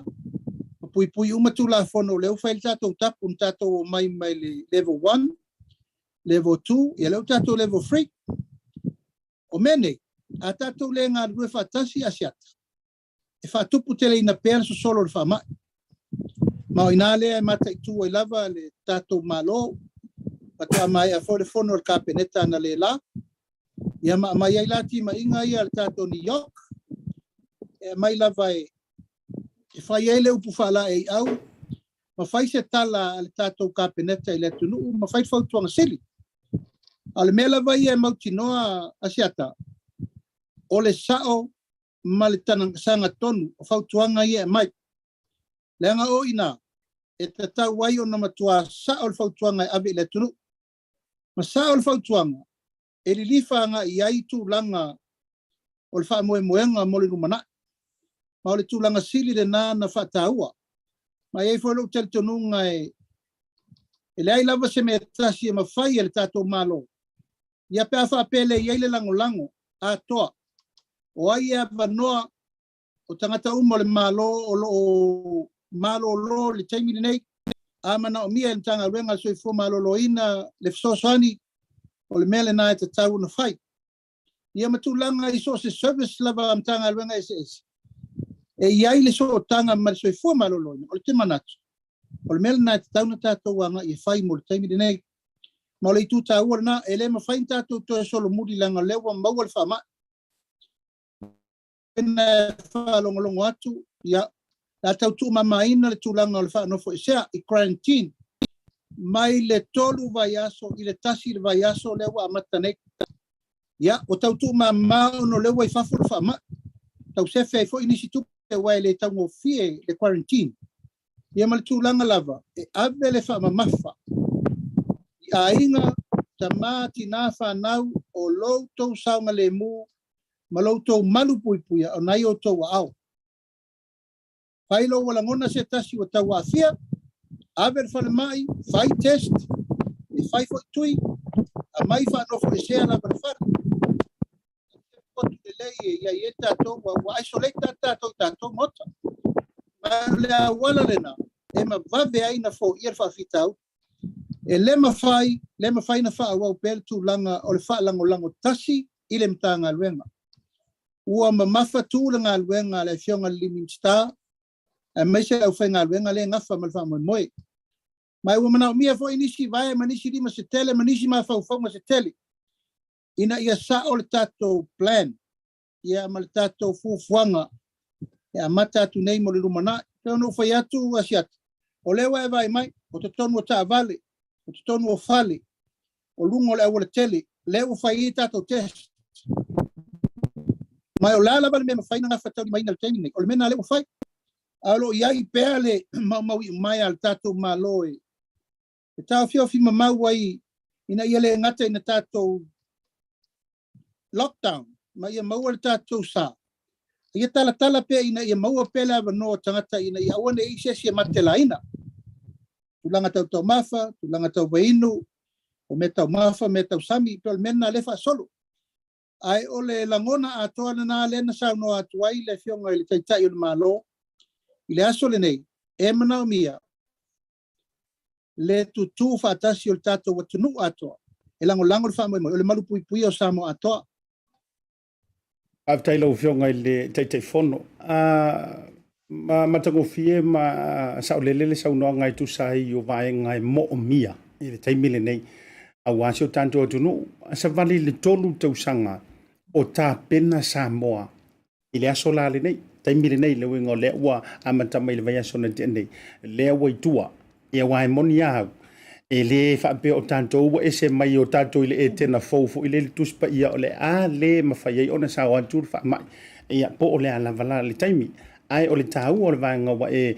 pui umatula fono leo fai tātou tapu tātou mai le level 1 level 2 ia leo tātou level 3 o mene a tātou le ngā rue whatasi asiata e whatupu tele ina pēra so solo le whamai ma o ina lea e mata i tū i lava le tātou malo patua mai a fore fono le kapeneta na le la ia mai ai lati ma inga ia le tātou New York e mai lava e whai ele upu whala e au ma whai se tala le tātou kapeneta i le tunu ma whai whautuanga sili ale mela vai e mauti noa asiata o le sao ma le sanga tonu o whautuanga i e mai leanga o ina e te tau wai o na matua sao le whautuanga i ave le tunu ma sao le whautuanga e li lifanga i ai tūlanga o le wha moe moenga mo le rumana ma o le tūlanga sili le nā na whataua ma ei wholo tel tonunga e le ai lava se me tasi e mawhai e le tātou malo ia pea whapele i eile lango a toa o ai e wanoa o tangata uma le malo o malo lo le taimi nei a mana o mia le tanga ruenga so i fo malo lo ina le fsosani o le mele na e te tau na whai ia matulanga i so se service lava am tanga ruenga e iai le so o tanga ma so i fo malo lo ina o le te manatu o le mele na e te tau na tātou wanga i whai mo le taimi nei ma le tu ta na ele ma fain ta to solo mudi langa lewa maua le fama ena fa longo atu ya la tau tu mama ina le tu langa le fa no fo sia i quarantine mai le tolu vaiaso i le tasi le vaiaso lewa amatane ya o tau tu mama no lewa i fa fo le fama tau se fe fo inisi tu e wai le tau mo fie le quarantine ya ma le tu langa lava e ave le fama mafa a inga tamati na whanau o loutou saunga le mu ma loutou malu puipuia o nai o tau au. Whailo wala ngona se tasi o tau a fia, aver whale mai, whai test, e whai fo tui, a mai whanofo e sea la barwhara. Kotu le lei e ia tātou wa isolate tātou mota. Ma lea wala lena, e ma vave aina fo ier whawhitau, e lema fai na fa wa pel tu langa o le fa lango tasi ile mtanga luenga ua mamafa tu langa luenga le fionga liming star e mese au fenga luenga le ngafa malfa moi mai ua mana mia fo inisi vai manisi lima se tele manisi ma fa fa se tele ina ia sa o le tato plan ia mal tato fuanga e mata tu nei mo le rumana no fa ya tu asiat o lewa e vai mai o te tonu ta vale o te tonu o fale, o lungo le awale tele, leo whai tātou test. Mai o lala bale me mawhai na ngawha tau ni maina le taimi nei, o le mena leo whai. Alo iai pēa le maui mai al tātou malo e. E tāu whiawhi mamau ai, ina ia le ngata ina tātou lockdown, ma ia maua le tātou sā. Ia tala pēa ina ia maua pēla wanoa tangata ina ia awane i sesi e matela ina. Tulanga tau mafa, tulanga tau wainu, o me tau mafa, me tau sami, pero mena lefa solo. Ai ole langona atoa na lena sa no atuai le fionga le taitai o malo. Ile aso le nei, e mana o mia. Le tutu fatasi o tato watunu atoa. E lango le famo mo, le malu pui o Samoa atoa. Aftai lo fionga le taitai fono. Ma tango fie ma sa lele sa no ngai tu sai o vai ngai mo mia i le taimile nei a wasio tanto tunu sa vali le tolu tau sanga o ta pena Samoa i le asola le nei taimile nei le wingo le wa amata mai le vai asona nei le wa tua e wa monia e le whape o tātou wa ese mai o tātou ile e tēnā fōfu ile le tuspa ia o le a le mawhai ai ona sa o antur wha mai ia po o le ala wala le taimi ai o le tāu o le vanga wa e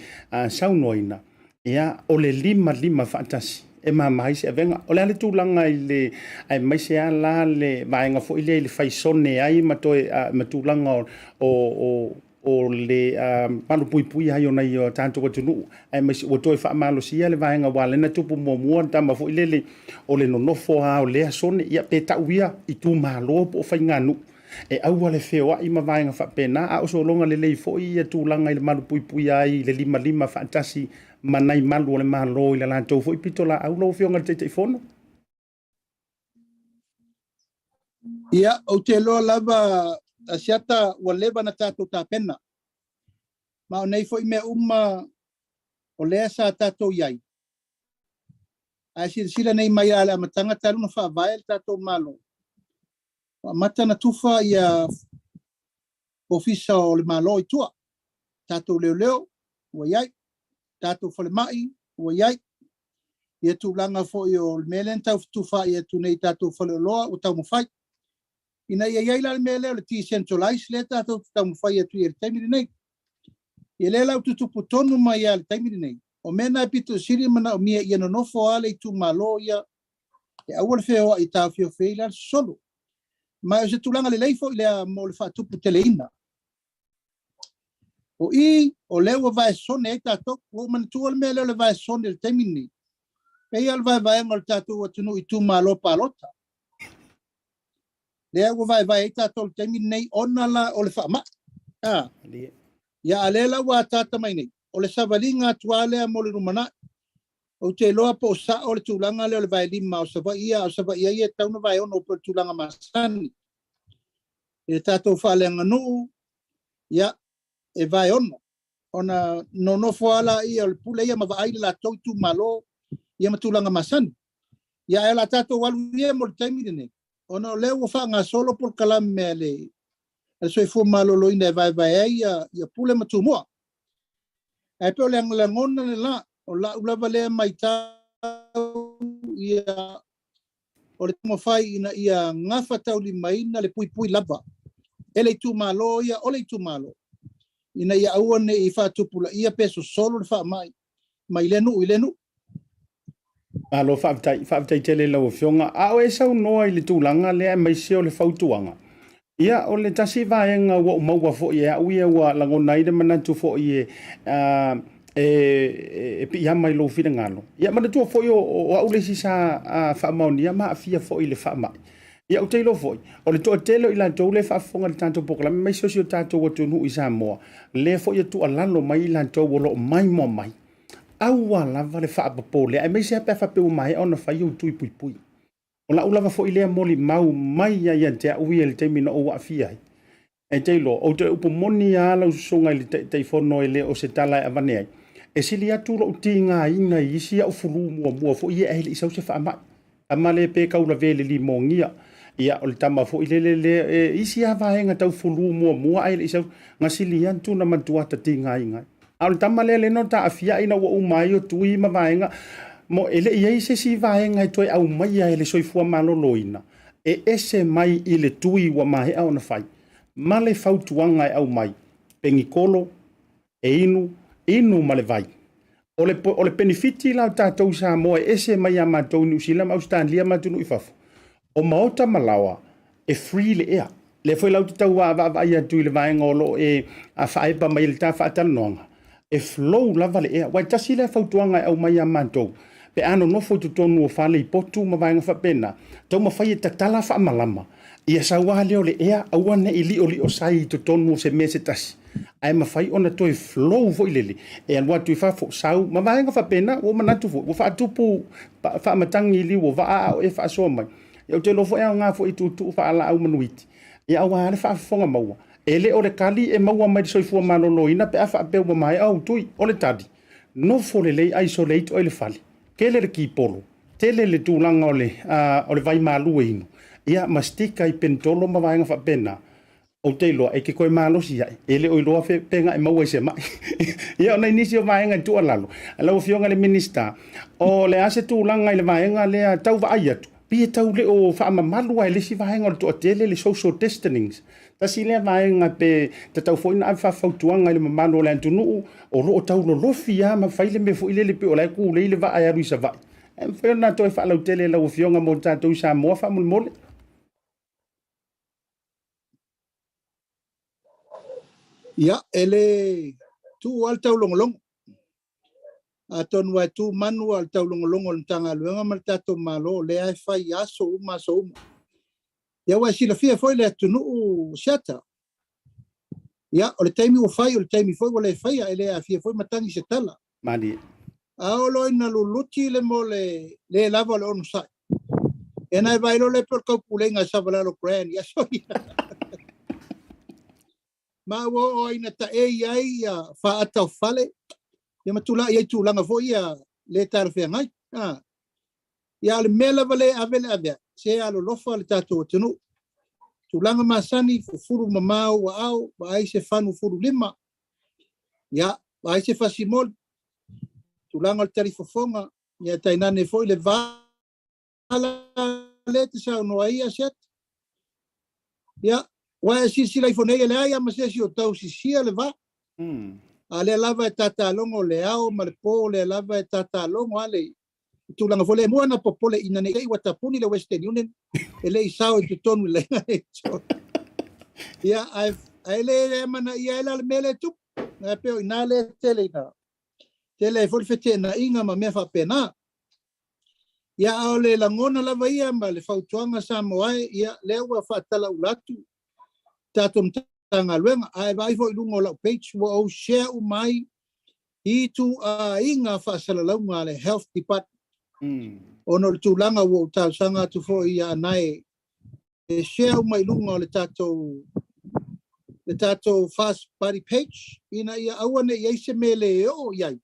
saunoina ia o le lima whaatasi e mai se avenga o le ale tūlanga i le ai mai se ala le vaenga fo ile le whaisone ai matūlanga o le palo pui ai ona i o tātou atunu ai mai o toi whaamalo sia le vaenga wale na tupu mua tama fo ile o le nonofo a o le asone ia pe tauia i tū malo po whainganu e aua le feo ai ma vaenga whapena a o so longa le lei fo i a tūlanga i le malo pui ai le lima whaatasi manai malu o le malo i le lantou fo i pito la au lo fionga te fono. Ia, o te loa lava asiata ua leva na tātou tāpena. Ma o nei fo i mea o lea sa tātou iai. A sila nei mai ala matanga talu na whaavae le tātou malo. Mata na tufa ia ofisa o le malo i tua. Tātou leo, ua iai. Tātou whale mai, ua iai. Ia tūlanga fo i o le melen tau tufa ia tu nei tātou whale loa o tau mawhai. Ina ia iai la le mele o le decentralize le tātou tau mawhai atu i le taimiri nei. Ia le lau tutupu tonu mai ia le taimiri nei. O mena pito siri mana o mia ia nonofo ale i tu malo ia. E awal feo i tau feo feila solo. Ma o se tūlanga le leifo i lea mo le whaatupu teleina. O o leo vai sone e tātou, o manatua le mea leo le vai sone le taimini. Pei al vai ngol tātou atunu i tū malo palota. Lea o vai e tātou le taimini nei ona la o le whaama. Ia alela wa tāta mai nei. O le savalinga tualea mo le rumana. O te loa po sa o le tūlanga leo le vai lima o sava ia ia tauna vai ono po le tūlanga masani. E tātou whaaleanga nuu. Ia e vai ono. Ona nonofo ala ia le pule ia mawai la tau tu malo ia matulanga masani. Ia e la tātou walu ia mo le taimiri nei. Ona leo wha ngā solo por kalam mea le soi fu malo loina e vai ia pule matumua. E peo le ngona le la o la ulava lea mai tau ia o le tumawhai ina ia ngafa tau li maina le pui lava. Ele tu malo ia ole tu malo. Ina ia auane i whaatupula ia peso solo le wha mai lenu. Alo whaavitai tele lau fionga. A o e sau noa i le tūlanga lea mai seo le whautuanga. Ia o le tasi vaenga wa umaua fo i e au ia wa langonaide manatu fo i e pi ia mai lo whina ngalo. Ia manatua fo i o au le si sa whaamaoni ia maa fia fo i le whaamai. Ia o teilo foi. O le toa telo i la tau le whaafonga le tātou pokola. Mai sosi o tātou atunu i Samoa. Le foi tu alalo mai i la tau wolo mai mo mai. Aua lava le whaapapole. Ai mai se hapea whapeu mai ona whai o tui pui. O la ulava foi lea moli mau mai ia te ui le teimina o waafia. E teilo, o te upomoni a la usonga i le teifono e le o se tala e avane ai. E sili atu lo uti ngā inga i isi au furu mua foi ia e le isau se whaamai. Amale pe kaula vele li mongia. Ia o le tama fo le isi avaenga tau fulu mua ai le isau ngasili antu na matuata tinga inga. A o le tama le no ta afia ina wa umai o tui ma vaenga mo ele ia se si vaenga toi au mai ai le soifua maloloina. E ese mai i le tui wa mai au na fai. Ma le fautuanga au mai. Pengikolo e inu ma le vai. O le benefiti la tātou Samoa ese mai a mātou ni usila ma austanlia matunu i fafu. O Maota malawa e free le ea. Le foi lau tau wa ia tui le vaenga o lo e a whaepa mai le tā whaatanonga. E flow lava le ea. Wai tasi le fautuanga au mai a mātou. Pe ano nofo tu tonu o whale i potu ma vaenga whapena. Tau ma whai e tatala whaamalama. Ia sawa leo le ea awane i li o sai tu tonu se me se tasi. Ai ma whai ona toi flow vo i lele. E anua tui whafo sau. Ma vaenga whapena o manatu vo. O whaatupu whaamatangi li o vaa o e whaasoa mai. Ia o te lofo ea ngā fo i tu whaala au manuiti. Ia au hane whaafonga maua. E le o le kali e maua mai soifua malolo ina pe a whaapeu ma mai au tui o le tadi. No fo le lei isolate o le fali. Kele le kipolo. Tele le tūlanga o le vai malu e inu. Ia mastika i pentolo ma vaenga whapena. o te loa e ke koe malosi ai ele o loa fe penga e maua se mai ia ona inisi o vaenga tu alalo ala o fionga le minister o le ase tu langa le vaenga le tau va ai atu pie tau le o fa mamalu ai le si vaenga o to tele le social distancing ta si le vaenga pe te tau foi na fa fautuanga le mamalu le antunu o ro tau lo lofia ma faile me foi le pe o la ku le va ai aru sa va em fe na to fa la tele la o fionga mo tatu Samoa fa mole Ia, ele tu al tau longolongo. Atonu ai tu manu al tau longolongo le tanga luenga mal tato malo le ai fai aso uma so uma. Ia wa sila fia foi le tunu Asiata. Ia, o le taimi o fai, o le taimi foi o le fai, ele a fia foi matangi se tala. mali A olo ina luluti le mo le lava le onu sai. E nai vai lo le per kaupulenga sa valalo grand, ia so ia. Ma wo ina ta e ai fa ata fale ia matula ia tulanga fo ia le tar fe ngai ia le mela vale ave se alo lofa le tato tunu tulanga masani furu mama wa au ba ai se fanu furu lima ia ba ai se fasimol tulanga le tari fofonga ia tainane foi le vala le tsa no ia set ia wa si la iphone le ai ma se si o tau si le va ale lava e tata longo le ao ma le po le lava e tata longo ale tulanga fole mo na popole ina nei wa tapuni le Western Union ele isao te tonu le ia ele mana ia le mele tu na pe ina le tele fol fete na inga ma me fa pena ia ole la ngona lava ia ma le fautuanga Samoa ia le wa fa tala ulatu tatum tanga luenga ai vai foi lungo la page wo o share o mai I tu inga fa sala launga le health department ono tu langa wo ta sanga tu fo ia nai e share o mai lunga le tato fast body page ina ia awane ia se mele o ia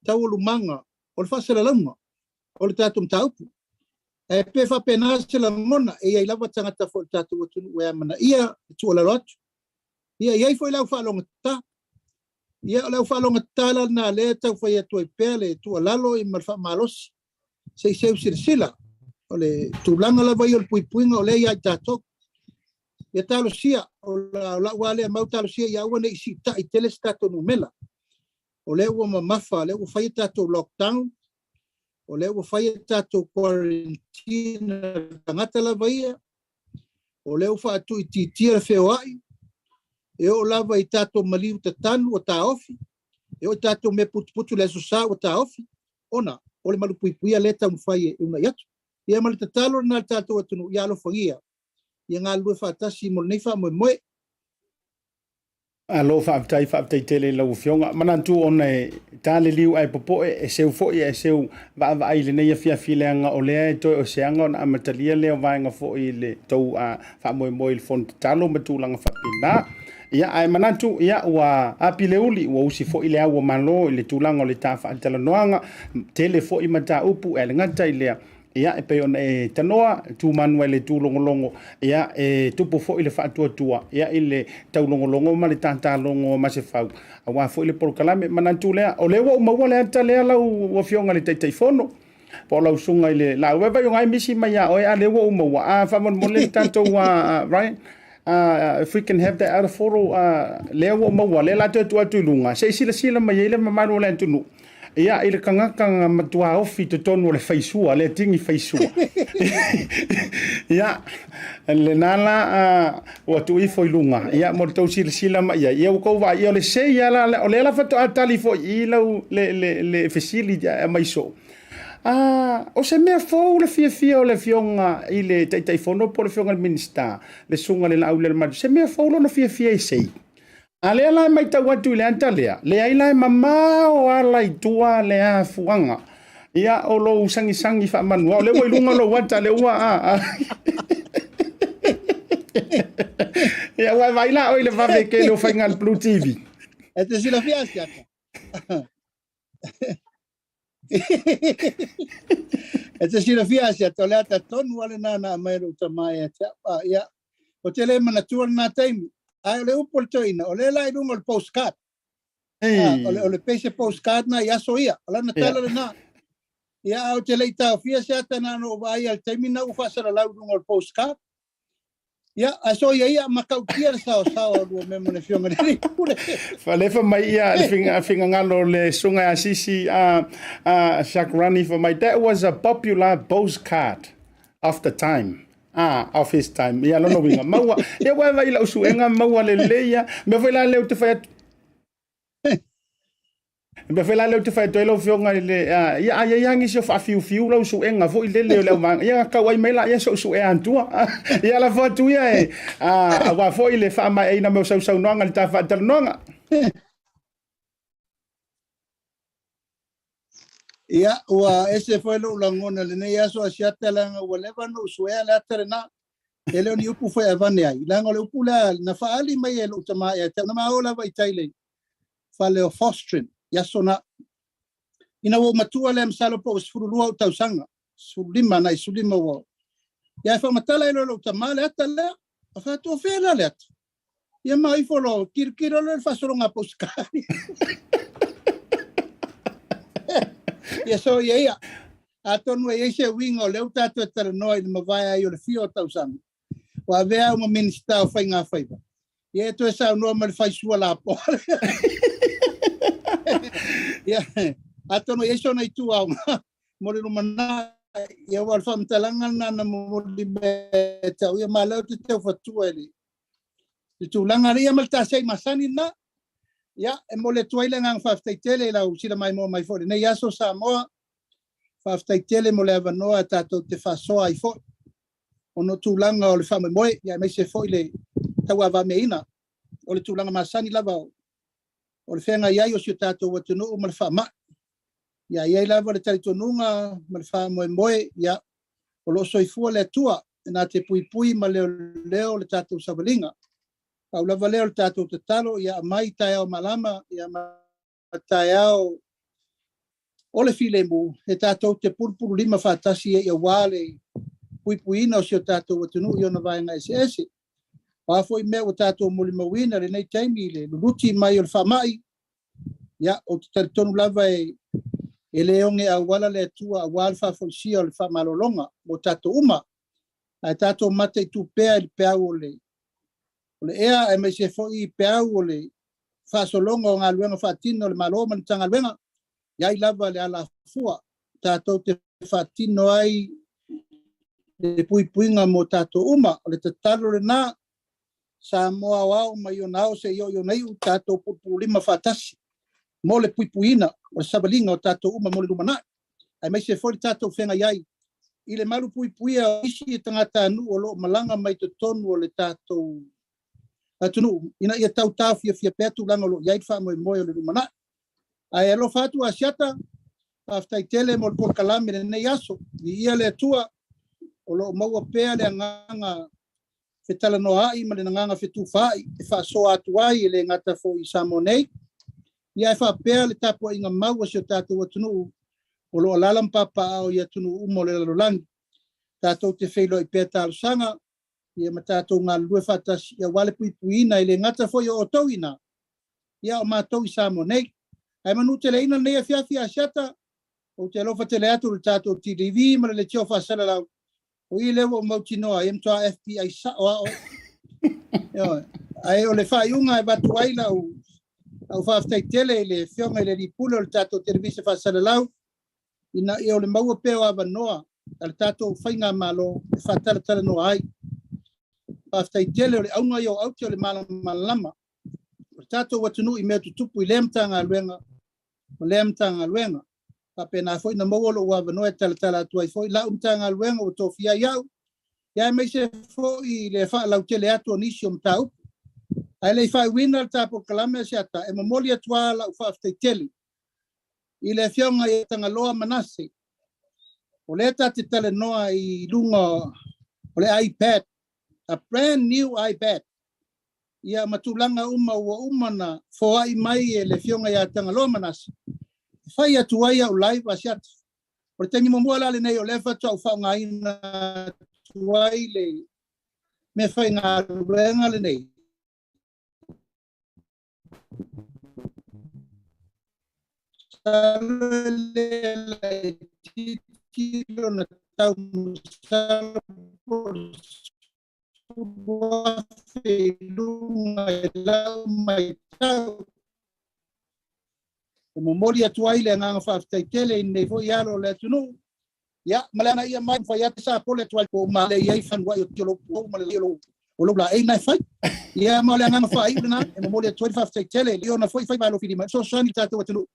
tau lumanga o fa sala launga o le tatum taupu e pe fa pena se la mona e ia lava tanga ta fo tatu o tu we mana ia tu la lot ia foi la fa longa ta ia la fa longa ta la na le ta foi tu pele tu lalo I malfa malos se sila o le tu langa la vai o puipuinga o le ia tato ia talo sia o la wale mau talo sia ia wana isi ta I tele stato numela o le wo mafa le wo fai tato lockdown o le wo fai tato quarantine tangata la vai o le wo fa tu ti tira feoi e o lava I tato maliu tatanu o taofi e o tato me putu le susa o taofi ona o le malupuipuia le tamu fai e una yatu ia mal tatalo na tato atunu ia lo fagia ia ngā lua whaatasi mo nei wha moe alo whaaptai tele lau fionga manantu ona e tale liu ai popoe e seu foi e seu va ai le nei fia fileanga o le to o seanga ona amatalia le vainga foi le tau a fa moe il font talo matulanga fapina ia ai manantu ia wa apileuli wa usi foi le awa malo le tulanga o le tafa tala noanga tele foi mata upu e le ngata ile ia e pe ona e tanoa tu manuele tu longolongo ia e tupo fo ile fa tua ia ile tau longolongo ma le tanta longo ma se fau awa fo ile por kalame manantu le o le wo ma le anta le la o fionga le teifono po la usunga ile la we vai ngai misi mai o ia le wo mo a fa mon le tanto wa right if we can have that out of photo le wo mo le la tu lunga se sila mai ile ma manu le tunu ia ile kangaka matua ofi to tonu le faisua le tingi faisua ia le nala o tu I foi lunga ia mo to sila mai ia ko va ia le se ia la o le la fato atali foi I le facility mai so o se me fo le fia o le fionga I le teifono po le fionga minister le sunga le Laaulialemalietoa se me fo no fia I sei ale ala mai tau atu le antalea le ai lai mama o ala I tua le a fuanga ia o lo sangi fa manua le wai lunga lo wata le ua ia vai la o le va ke lo fainga al BluTV este si la fiasca este si la fiasca to le ata tonu ale na mai ro tamai ia o te le manatua na taimi. Ai o le upol toina, o le lai runga o le postcard. O le pese postcard na iaso ia, o lana tala le na. Ia au te le tau fia se ata na no vai al taimi na ufasara lau runga o le postcard. Ia, aso ia makautia le sao rua me mone fionga neri. Falefa mai ia finga ngalo le sunga asisi Shakrani for my that was a popular postcard of the time. Of his time. Ia lono winga. Maua, ia wa vai la usuenga maua le leia. Me foi la leu te fai. Me foi la leu te fai toilo fionga le ia yangi se fa fiu la usuenga foi le leu mang. Ia ka wai mai la ia so e antua. Ia la fotu ia wa foi le fa mai na me sau noanga le ta fa tal noanga. Ia, ua ese foi lo langona le nei aso asiata langa ua lewa no suea le atere na e leo ni upu foi avane ai. Langa le upu la na faali mai e lo utama e te na maola vai taile fa leo fostrin yaso na ina wo matua le msalo po sfurulua utausanga sulima na isulima wo ia fa matala ilo lo utama le ata le a fa tu fela le ata ia mai folo kirkiro le fa soronga poskari. Ia so ia atonu e se wingo le utato tara noi le mavai ai o le fio tausanga. Wa vea uma minista o fai ngā whaiva. Ia to e sa no ma le fai sua la po. Ia atonu e so nei tu au mo le rumana ia wa fa mtalanga na mo le beta ia malau te fatua ele. Tu langa ria malta sei masani na ia e mo le tuaile ngang faaftaitele la usila mai mo mai fo nei aso Samoa faaftaitele mo le avanoa tatou te fasoa ai fo ono tulanga o le fama moe ia me se fo le taua va meina o le tulanga masani lava o le fenga ia o si tatou watunu o le fama ia ia lava le talitonunga mo le fama moe ia o lo soifua le tua na te pui ma leo le tatou savalinga. Au lava leo le tatou te talo ia mai tai au malama ia tai au o le filemu e tatou te pulpulu lima fatasi ia wale puipuina o si o tatou watunu i ona vaenga ese. Wa foi me o tatou mulimawina le nei taimi le luluti mai o le whamai ia o te taritonu lava e leonge au wala le tua a wale whafolisia o le whamalolonga mo tatou uma a tatou mate i tu pea i pea o le ea e me se foi peau le fasolonga o ngā luenga whaatino le maloma ni tanga luenga iai lava le ala fua tātou te whaatino ai le puipuinga mo tātou uma o le tatalo le nā Samoa wao mai o nao se io nei u tātou pupulima whaatasi mo le puipuina o le sabalinga o tātou uma mo le lumana ai me se foi tātou whenga iai i le malu puipuia o isi tangata anu o lo malanga mai te tonu o le tātou atunu ina ia tau fia petu langa lo yai fa mo o le lumana ai lo fatu asiata aftaitele mo por kalame ne yaso ia le tua o lo Maua Pea le nganga fetala no ai ma le nganga fetu fai fa so atu ai le ngata fo i Samoa ia fa pea le tapo inga maua se tatu atunu o lo lalam papa o ia tunu umo le lolangi tatou te feilo i peta sanga ia matatou ngā lue whatasi ia wale puipuina i le ngata foi o tauina ia o mātou i Samoa ai manu te leina nei a fiafia asiata o te alofa te le atu le tatou TDV ma le teo whasala lau o i lewa o mautinoa i mtoa FBI sa o ao ai o le whaiunga e batu aila au whaftaitele i le whionga i le ripula o le tatou televise whasala lau ina i o le Maua Pea o avanoa a le tatou whainga malo e whatalatala noa ai whaftaitele o le aunga i o auti o le malama o le tatou watunu i mea tutupu i leamtanga luenga o leamtanga luenga ka pena foi na mawolo o avanoa e talatala atu ai foi la umtanga luenga o tofia iau ia me se foi le whaalautele atu o nisi o mtau ai le whai wina le tapo kalame Asiata e mamoli atua la u whaftaitele i le whionga i tangaloa manase o le te tale noa i lunga o le iPad a brand new iPad ia matulanga uma ua umana fo ai mai e le whionga i tangaloa manase fai atu ai au live Asiata o le tangi mamua la le nei o le fatu au whaunga ina tuai me whai ngā ruenga le nei. Salele titilo na tau musala por suafe lunga e lau mai tau. E momori atuai le nganga whaftaitele in nei fo iaro le tunu. Ya, malana ia mai fa ya sa pole tual ko male ia fan wa yo tilo po male yo o lo la e na fa ya male nganga fa i na e mo le 25 tele yo na foi ba lo fidi ma so ni tato tulu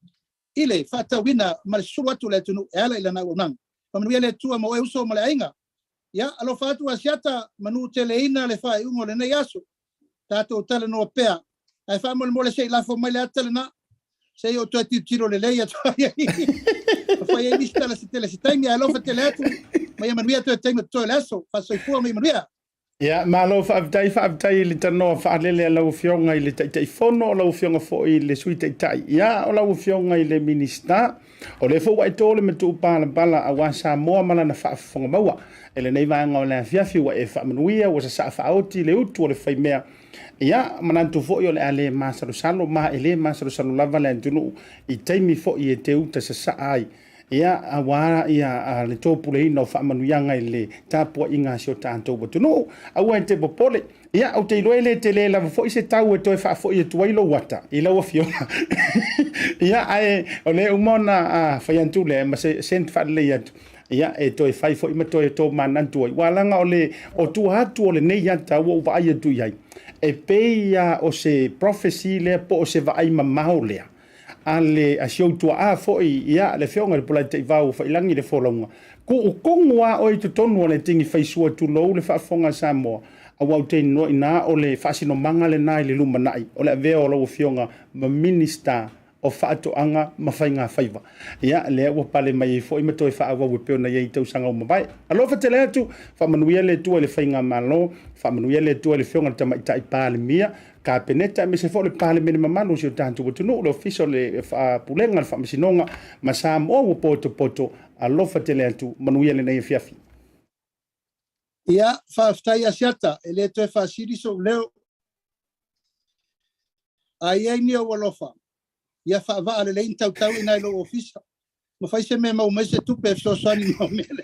ile fa ta wina mal suwa tu le tunu ala ila na nang pa mo le tu mo e uso male ainga ya alo fa tu asiata manu tele ina le fa u mo le na yaso tato tele no pea ai fa mo le sei la fo male tele na sei o tu tiro le leia tu fa ia vista la tele sitai alo fa tele atu mai manuia tu tele to laso fa so fu mai manuia ya malo fa avtai le tano fa le la ufionga ile tai fono la ufionga fo ile suite tai ya o la ufionga ile minista o le fo wai tole me tu pala bala awa Samoa mala na fa fonga maua ele nei va ngola fiafi wa e fa manuia wa sa fa oti le utu le fa mea ya manantu fo yo le ale masalo salo ma ele masalo salo lava le tunu I taimi fo I te uta sa ai ya awara ia le topule no fa manuianga ile tapo inga sio tanto botuno awa te bopole ya o te loele te le la fo se tau e to fa fo I to ilo wata ila wa fio ya ai ole umona fa yantule ma se sent fa le ya ya e to fa fo I to to manantu walanga ole o tu hatu ole nei ya tau wa ia tu yai e pe ya o se prophecy le po se va ai maulea ale a show to a foi ia le fionga le Polataivao fa ilangi le folonga ku kongwa o I tonu le tingi faisua tu lo le fa fonga Samoa a wau te no ina o le fasino manga le nai le luma nai o le veo lo fionga ma minister o fa to anga ma fainga faiva ia le o pale mai foi me to fa wa pe na ye tau sanga o mai alo fa tele tu fa manuia le tu le fainga malo fa manuia le tu le fionga ta mai tai pale mia ka peneta me se fo le pale me mamalo se tanto o tunu le official le fa pulenga fa masinonga ma Samoa o poto alo fa tele tu manuia le nei fiafi ia fa ftai asiata ele to fa siri so leo ai ni o lofa ia fa va ale lein tau ina lo ofisa ma fai se me mau mese tu pe so sani no mele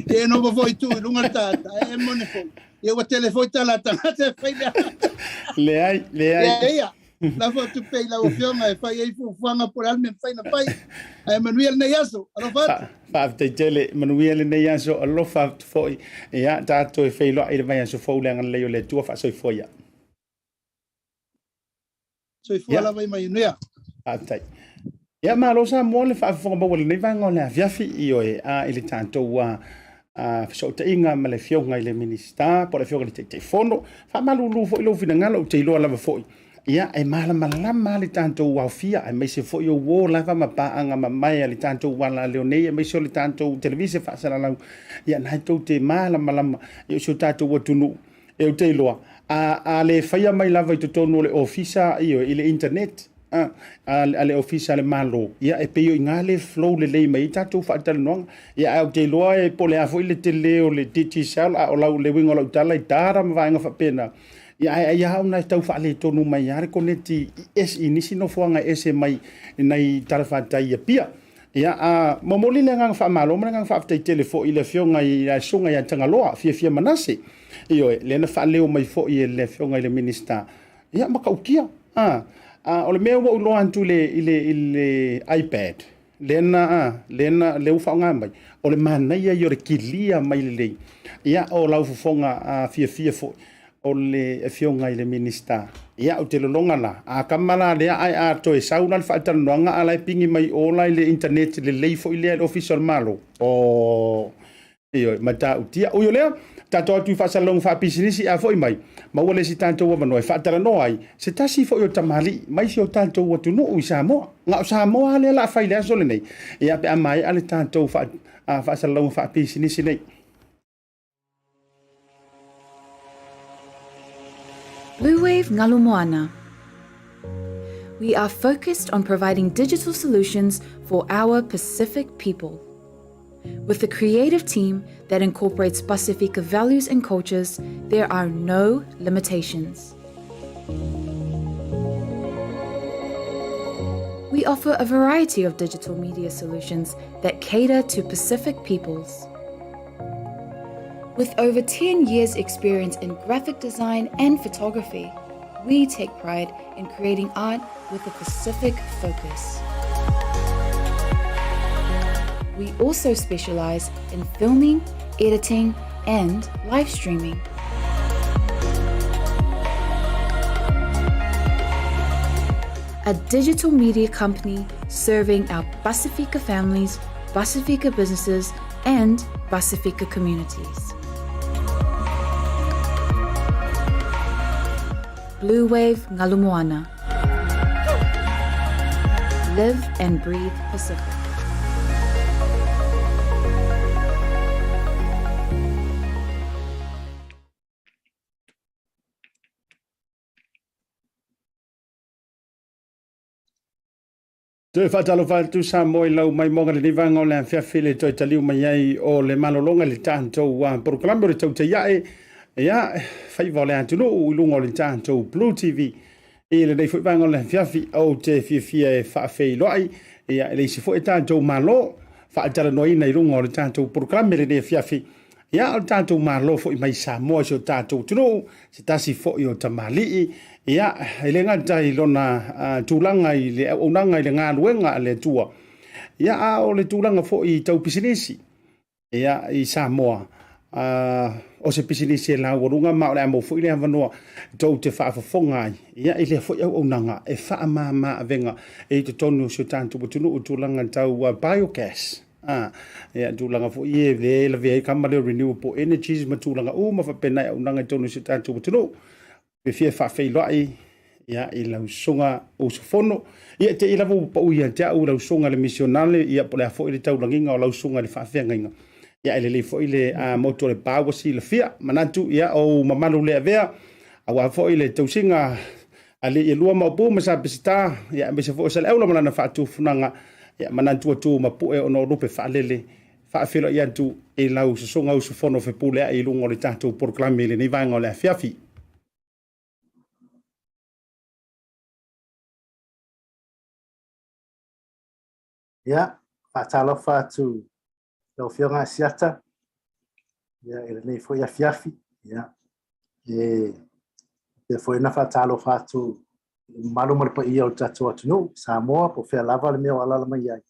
e no vo tu lunga tata e monefo e o telefone tala tata fai le ai ia la foto pe la ofionga e fai ai fuanga por almen fai na pai e Manuel Neyaso alo fa te tele Manuel Neyaso alo fa foi ia tato e fai lo ai vai so fo le ngan le tu fa so foi so fu ala vai mai nea atai ya malo sa mo le fa fonga bo le nei va ngola viafi io e a ile tanto wa so te inga ma le fionga ile minista po le fionga te fono fa malulu fo ilo fina ngalo te ilo ala foi ya e mala le tanto wa fia e me se fo yo wo la fa ma pa anga ma mai le tanto wa la leone e me so le tanto televise fa sala la ya na to te mala yo so tanto wa tunu e te ilo a le faia mai lava I tonu le ofisa io ile internet ale ofisa le malo ia e pe ngale flow le mai tatu fa talno ia au te loa e pole a foi le tele o le digital o la le wingo la tala tara ma vanga fa pena ia una tau fa le tonu mai ya koneti es inisi no fuanga ese mai nei tarafa tai pia ia momoli le ngang fa malo ngang fa te telefo ile fionga ia sunga ya tangaloa fia manase io le na fa leo mai fo ile fionga ile minister ia makaukia o le mea wa ulo antu ile iPad lena le ufa ngambai o le mana ia yo kilia mai le ia o lau fonga fia fo o le fionga ile minister ia o te longa la kamala le ai to e sauna fa tanonga ala pingi mai ola ile internet le leifo ile official malo o io mata utia o yo le tato tu fa salong fa business a foi mai ma wole si tanto wa no fa tara no ai se tasi fo yo tamali mai si o tanto wa tu no u Samoa nga Samoa le la fa ile so le nei ia pe mai ale tanto fa salong fa business nei Bluwave Ngalumoana. We are focused on providing digital solutions for our Pacific people. With a creative team that incorporates Pasifika values and cultures, there are no limitations. We offer a variety of digital media solutions that cater to Pacific peoples. With over 10 years' experience in graphic design and photography, we take pride in creating art with a Pacific focus. We also specialize in filming, editing, and live streaming. A digital media company serving our Pasifika families, Pasifika businesses, and Pasifika communities. Bluwave Ngalumoana. Live and breathe Pacific. Te whatalo whatu Samoa I lau mai monga le nivanga o le whiawhile toi taliu mai ai o le malolonga le tāntou programme le tau te iae ia whaiva o le antunu o ilunga o le tāntou BluTV e le nei whaivanga o le whiawhi o te whiawhia e whaafei loai ia le isi fo e tāntou malo whaatara noi nei runga o le tāntou programme le nei whiawhi ia o tāntou malo fo I mai Samoa se o tātou tunu se tasi fo I o tamalii ia ele ngata I lona tūlanga I le aunanga I le ngāluenga le tua ia o le tūlanga fo I tau pisinisi ia I Samoa o se pisinisi e la warunga ma o le amo fo I le avanua tau te whaafafonga ia I le fo I aunanga e whaamama avenga e te tonu se tāntou tunu o tūlanga tau biogas ia tūlanga fo I e le vea kamale renewable energies ma tūlanga ma whapena e aunanga tonu se tāntou tunu pe fia whawhai loai ia I lausunga Usufono ia te ilavu pa uia te au lausunga le misionale ia po le afo I le taulanginga o lausunga le whawhiangainga ia ele le fo I le moto le pāwasi le fia manatu ia o mamalu le avea au afo I le tausinga ale I lua maupu masa pesita ia mesa fo sa le aula manana whaatu funanga ia manatu atu mapu e ono rupe whaalele whaafelo ia tu e lau sasunga Usufono Fepulai I lungo le tātou proklame le neivanga o le afiafi. Ya, fatalo fatu lo fionga Asiata. Ya, ele nei foi a fiafi, ya. E foi na fatalo fatu malu mal pa ia o tatu atu Samoa po fe lava le meu ala mai ai.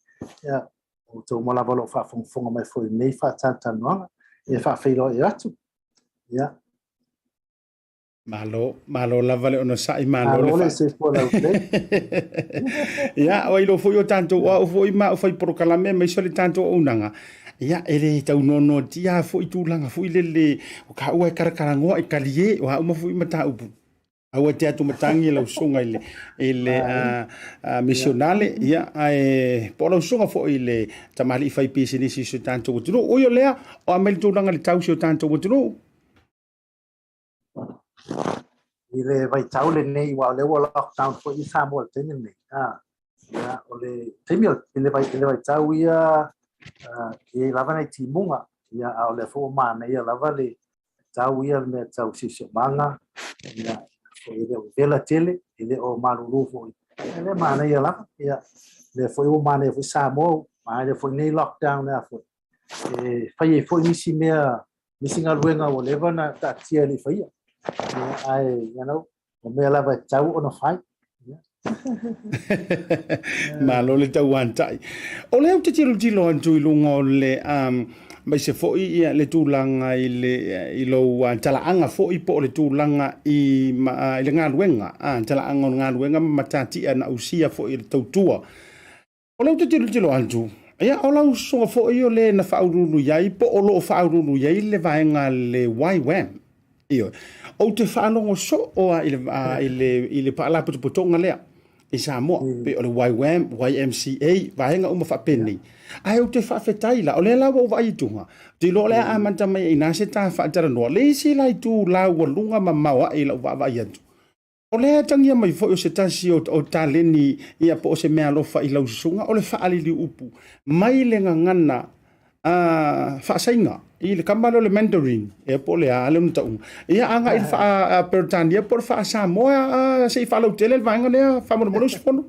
Ya, o to mo lava lo fa fonga mai foi nei fatata no e fa feilo e atu. Ya. Malo lava le ono sai malo le se po la ule. Ya, o ilo foi o tanto o foi ma o foi prokalame mai so le tanto o unanga. Ya, ele tau no tia foi tūlanga foi le o ka ua karakarangoa I kalie o uma foi mata upu. Au te atu matangi lau sunga ile missionale ya po lau sunga foi le tamali I fai pisi nisi so tanto o tunu. O yo lea o amel tūlanga le tau so tanto o tunu. Ile vai taule nei wa le lockdown for I Samoa tene nei ya ole temio ile vai tau ia e lava nei timunga ia ole fo mana ia lava le tau ia me tau sisi manga ia ile vela tele ile o malulu fo ile mana ia lava ia le fo o mana fo Samoa ma le fo nei lockdown na fo fai fo nisi mea misinga luenga o levana ta tia li fai I o me lava tau ona fai. Malo le tau antai. O le au te tilo antu I lunga o le mai se foi ia le tūlanga I lo talaanga foi po le tūlanga I le ngaluenga. Talaanga o ngaluenga matati ana usia foi le tautua. O le au te tilo antu. Ia o lau songa foi o le na whaururu iai po o lo whaururu iai le vaenga le YWAM. Iyo. O te whanongo so o ile paala putuputonga lea I Samoa pe o le YWAM, YMCA vahenga uma whapeni ai o te whawhetai la o le lawa o waitunga te lo lea amanta mai ina se ta whaatara noa le si lai tu lawa lunga ma maua I la uwa atu o lea tangia mai fo o se tasi o taleni ia po o se mea lofa I lau sunga o le whaalili upu mai le ngangana whaasainga. I le kamalo le Mandarin. E po le a le mtau. Ia anga i wha Peritania por wha Samoa se i whalau tele le vaenga lea whamona mono Usufono.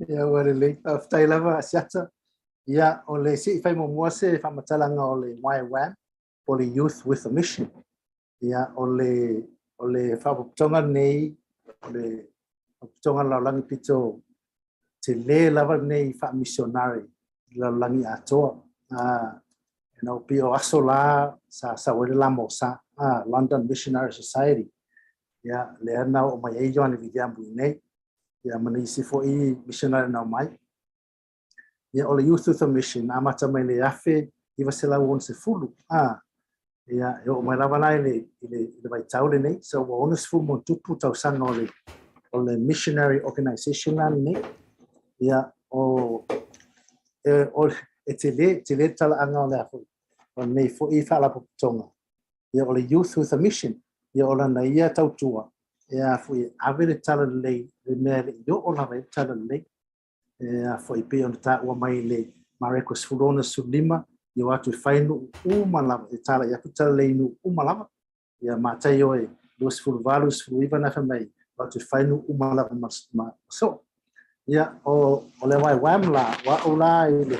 Ia wale le whai lava Asiata. Ia o le si i whai mo se whamatalanga o le Maua App po le Youth with a Mission. Ia o le whapatonga nei o le whapatonga laulangi pito te le lava nei wha missionary laulangi atoa. No pio aso la sa wele la mosa London Missionary Society. Ia le ana o mai e joan vidiambu nei. Ia manisi fo i missionary na mai. Ia o le Youth with a Mission amata mai le afe i vasela won se fulu. Ia o mai lava lai le vai taule nei so o onus fu mo tupu tau sanga o le missionary organization nei. Ia o te le tala anga o le afu o nei fo i whala potonga. Ia o le Youth with a Mission ia o lana ia tautua ia fu i avele tala le mea le io o lava tala le ia fo i pe on ta ua mai le Marekos Fulona Sulima ia watu whainu umalava e tala ia kutala le inu umalava ia matai oe los fulvalus fuluiva na whamai watu whainu umalava ma so ia o le wai wamla wa o la i le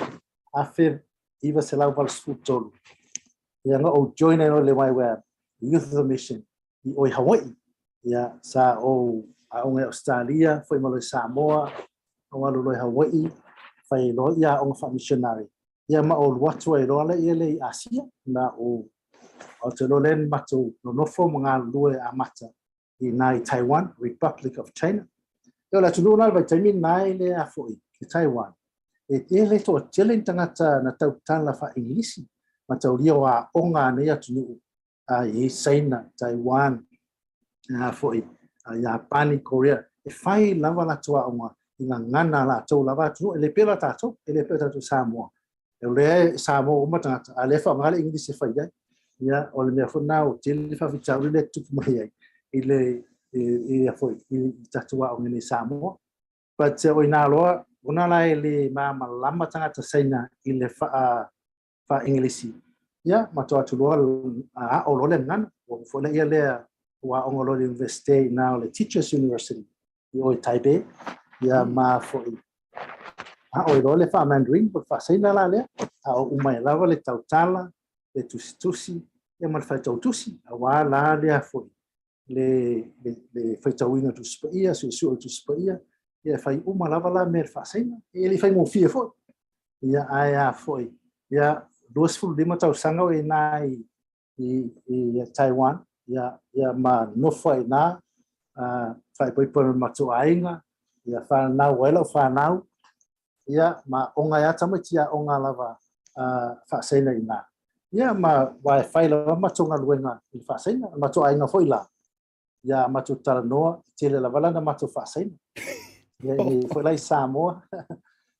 afer iwa se lau val sfutolu. Ia nga o join no le wai web Youth of the Mission i oi Hawaii. Ia sa o aonga Australia foi malo Samoa o alu loi Hawaii fai lo ia o fa missionary. Ia ma o watu ai lo le ile Asia na o te lo len matu no nofo mga lue amata i nai Taiwan Republic of China. Ia la tulu na vai taimi nai le afoi i Taiwan. E le to tele tangata na tau tala fa Englisi ma tau lia wa onga ne atu i China Taiwan foi Japan Korea e fai lava la tua onga ina ngana la tau lava tu ele pela tato ele pela tu Samoa e le Samoa o matanga ale fa ngale Englisi fa ya o le me fona o tele fa vitau le tu mai ile foi i tatua o ni Samoa but o ina lo ona la ele ma lama tanga ta saina ile fa Englisi ya ma to atu lo o lo le ngan o fo le ile wa o lo university now le Teachers University i Taipei ya ma fo o lo le fa Mandarin but fa saina la le o umai lava le tautala le tusi ya ma fa tusi wa la le fo le fa tawina tu spaia su tu spaia ia fai uma lava la mer fa saina ele fai mo fie fo ia ai foi ia 25 tau sanga o nai i Taiwan ia ma no foi na fai poi por matu ainga ia fa na wela fa na ia ma onga ya tamatia onga lava fa saina ina ia ma vai fai lava matunga luenga i fa saina matu ainga foi la ia matu taranoa tele lava la matu fa saina ia foi lá Samoa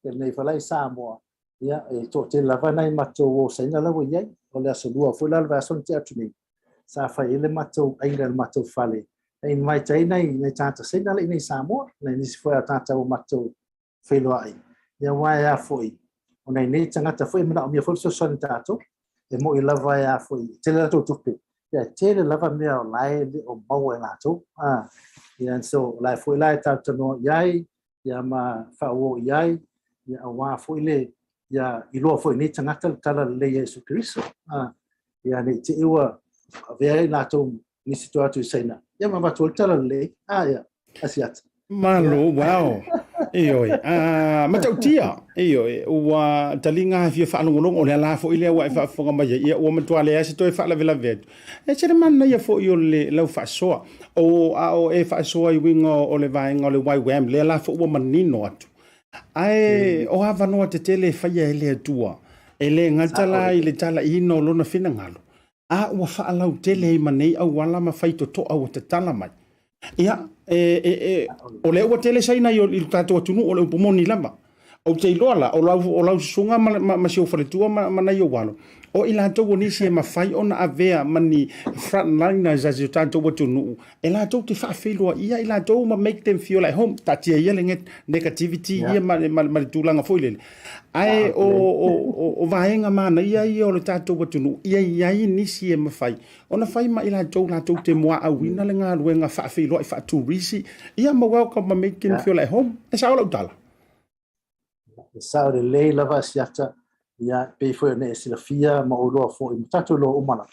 ele foi lá Samoa ia e to te lava nai matu o saina la ia o le asolua foi lá va son te atuni sa fa ele matu ainga matu fale ai mai tai nei tata saina le nei Samoa nei si foi tata o matu feloai ia wa ya foi o nei tangata foi mana o mia foi so son tato e mo i lava ya foi te la to tupe ia te lava mea o lai o Maua lato ia so lai foi lai tata no iai ia ma fa o iai ia wa foi le ia i lo foi ni tangata tala le Yesu Kristo ia ni te iwa vea lato ni situatu saina ia ma tu tala le ia Asiata Malo, wow. Oi. Matautia. Ua talinga fia whaalongolong o le ala fo ile wa fa fonga mai ia o matua le asi toi fa la vela vet. E tere man na ia fo yo le lau fa soa. O e fa soa I wingo o le vainga o le wai wam le ala fo o manino atu. Ai o hava no te tele fa ia ele tua. Ele ngatala ile tala ino lona fina ngalo. Ua fa ala tele I manei au wala ma faito to au te tala mai. Ia o le ua tele saina I o tato atunu o le upomoni lama o te iloala o lau sunga ma si o faletua ma nai o walo o ila to woni se ma fai ona avea mani frontliners as you tanto what to know ila to te fa filo ia ila to ma make them feel like home that ye yelling negativity ia ma tulanga foile ai o vaenga mana ia o le tanto what to know ia ni se ma fai ona fai ma ila to la to te moa a wina le nga luenga fa filo fa tu risi ia ma welcome ma make them feel like home esa o tala sa le le lava siata ia pe foi ne silafia ma o lo fo i tato lo umala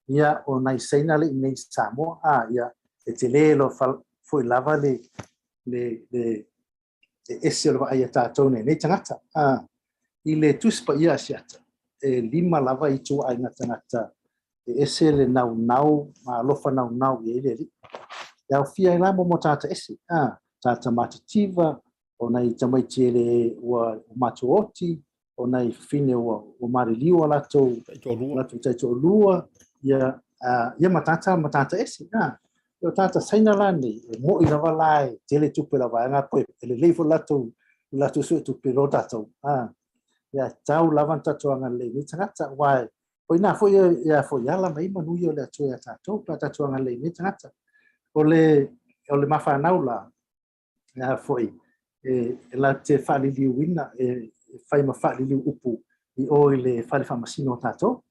ia o nai seina le nei Samoa ia e te le lo foi lava le ese lo ia tato ne tangata i le tuspa ia siata e lima lava i tu ai na tangata e ese le nau ma lofa nau i le ia fia ina mo tata ese tata matativa o nai tamai tele wa matuoti o nai fine o mariliu ala to taito lua ia matata ese yo tata saina lani mo ina valai tele tu pela vanga ko ele levo lato su tu pilota to ia tau lavanta to anga le ni tangata wai poina foi ia foi ala mai manu yo le to ia tato plata to anga le ni tangata o le mafa naula ia foi la te fali li wina fai ma fali li upu i o le fali fa masino tato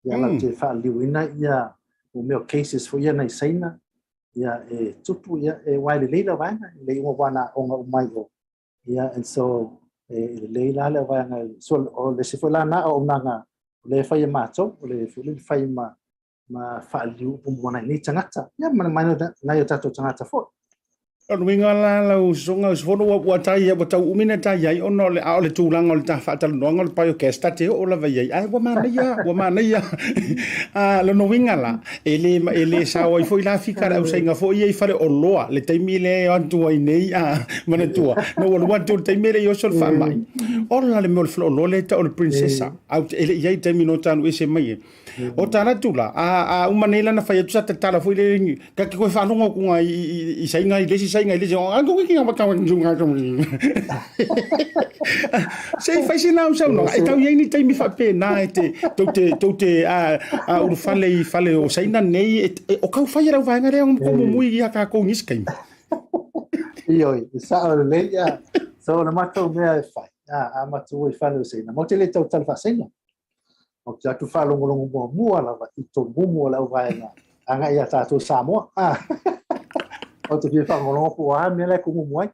ia la te fali wina ia o meu cases foi ia nei saina ia tupu ia wai le leila vanga le o wana onga mai o ia and so le leila le vanga so o le se foi la na o nanga le fai ma to le fai ma fali upu mona ni tangata ia mana na yo tato tangata fo winga la songa Usufono wa tai wa tau umina tai ai ono le a le tulanga o le tafa tal no ngol paio kesta te o la vai ai wa mana ia lo no winga la ele sa o foi la fika au senga foi ai fare o loa le taimi le antu ai nei mana tua no o want to taimi le yo sol fa mai o la le mol flo lo le ta o le princesa au ele ia taimi no tanu ese mai o tana tula umanela na fai tu sa tala foi le ka ki ko fa no ko i sainga i lesi sainga i lesi o ango ki nga bata junga ka sei fai sina usa no e tau yeni taimi fa pe na te u fale o saina nei o ka fai ra vanga re ko mui ia ka ko niskai io sa le ya so na mato me fai amatu i fale o saina mo te le tau tal fa saina o te atu whalongolongo mua lava i tō mumu lau vaenga anga ia tātou Samoa o te pia whalongolongo pua mea lai kumu muai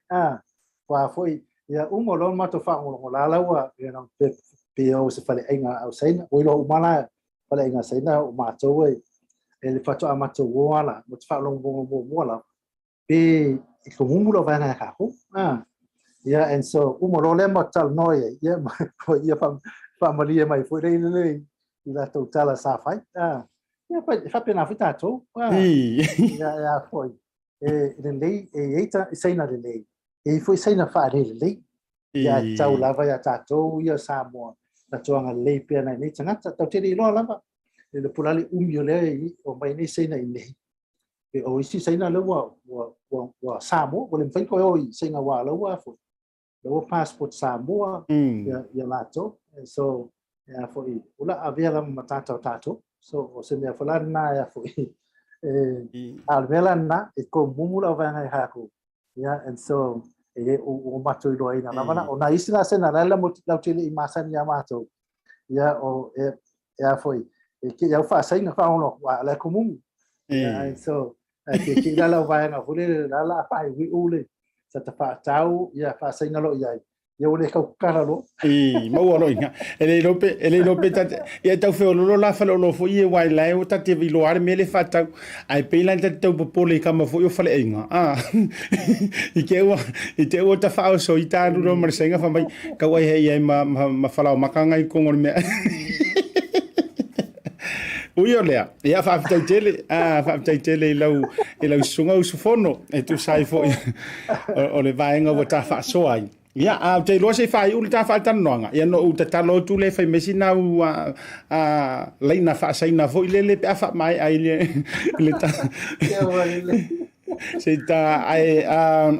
wha foi ia umolon mato whalongolongo la laua pe o se whale ainga au saina o ilo umala whale ainga saina o mātou e le whatoa matou wala mo te whalongolongo mua la pe i tō mumu lau vaenga e kako ia and so umolole mo tal noe ia familia mai foi le ila to tala sa fai ia fa pena fita to ia foi le lei eta saina le lei foi saina fa le lei ia tau lava ia tato ia Samoa na toanga lei pena nei tangata tau te lo lava le pulali umio le o mai nei saina nei o isi saina le wa Samoa o le fai ko o saina wa lo wa foi lo passport Samoa ia lato so foi ula avea la matata tato so o se me falana ya foi alvela na e ko mumula vanga haku and so o mato do ina la mana ona isina sena la mo la tele imasani ya mato o foi que ya fa sainga fa ono la comum and so que la vanga foi la fa wi ule sa ta fa tau ya fa sainga lo ya eu le kau karalo mau alo inga ele lope tat ia tau fe lo la fa lo fo ia wai lai o tat vi lo ar mele fa tau ai pe la tat tau popole kama fo yo fa le inga i te o ta fa so i ta no mar senga fa mai ka wai he ia ma fa la makanga i kongor me Uyo lea, ia fa tele lau sunga Usufono e tu sai fo o le vaenga o ta fa so ai. Ia te lo se fai u ta fa tan noanga. Ia no u ta lo tu le fai mesina u leina fa saina fo le pe fa mai ai le ta. Se ta ai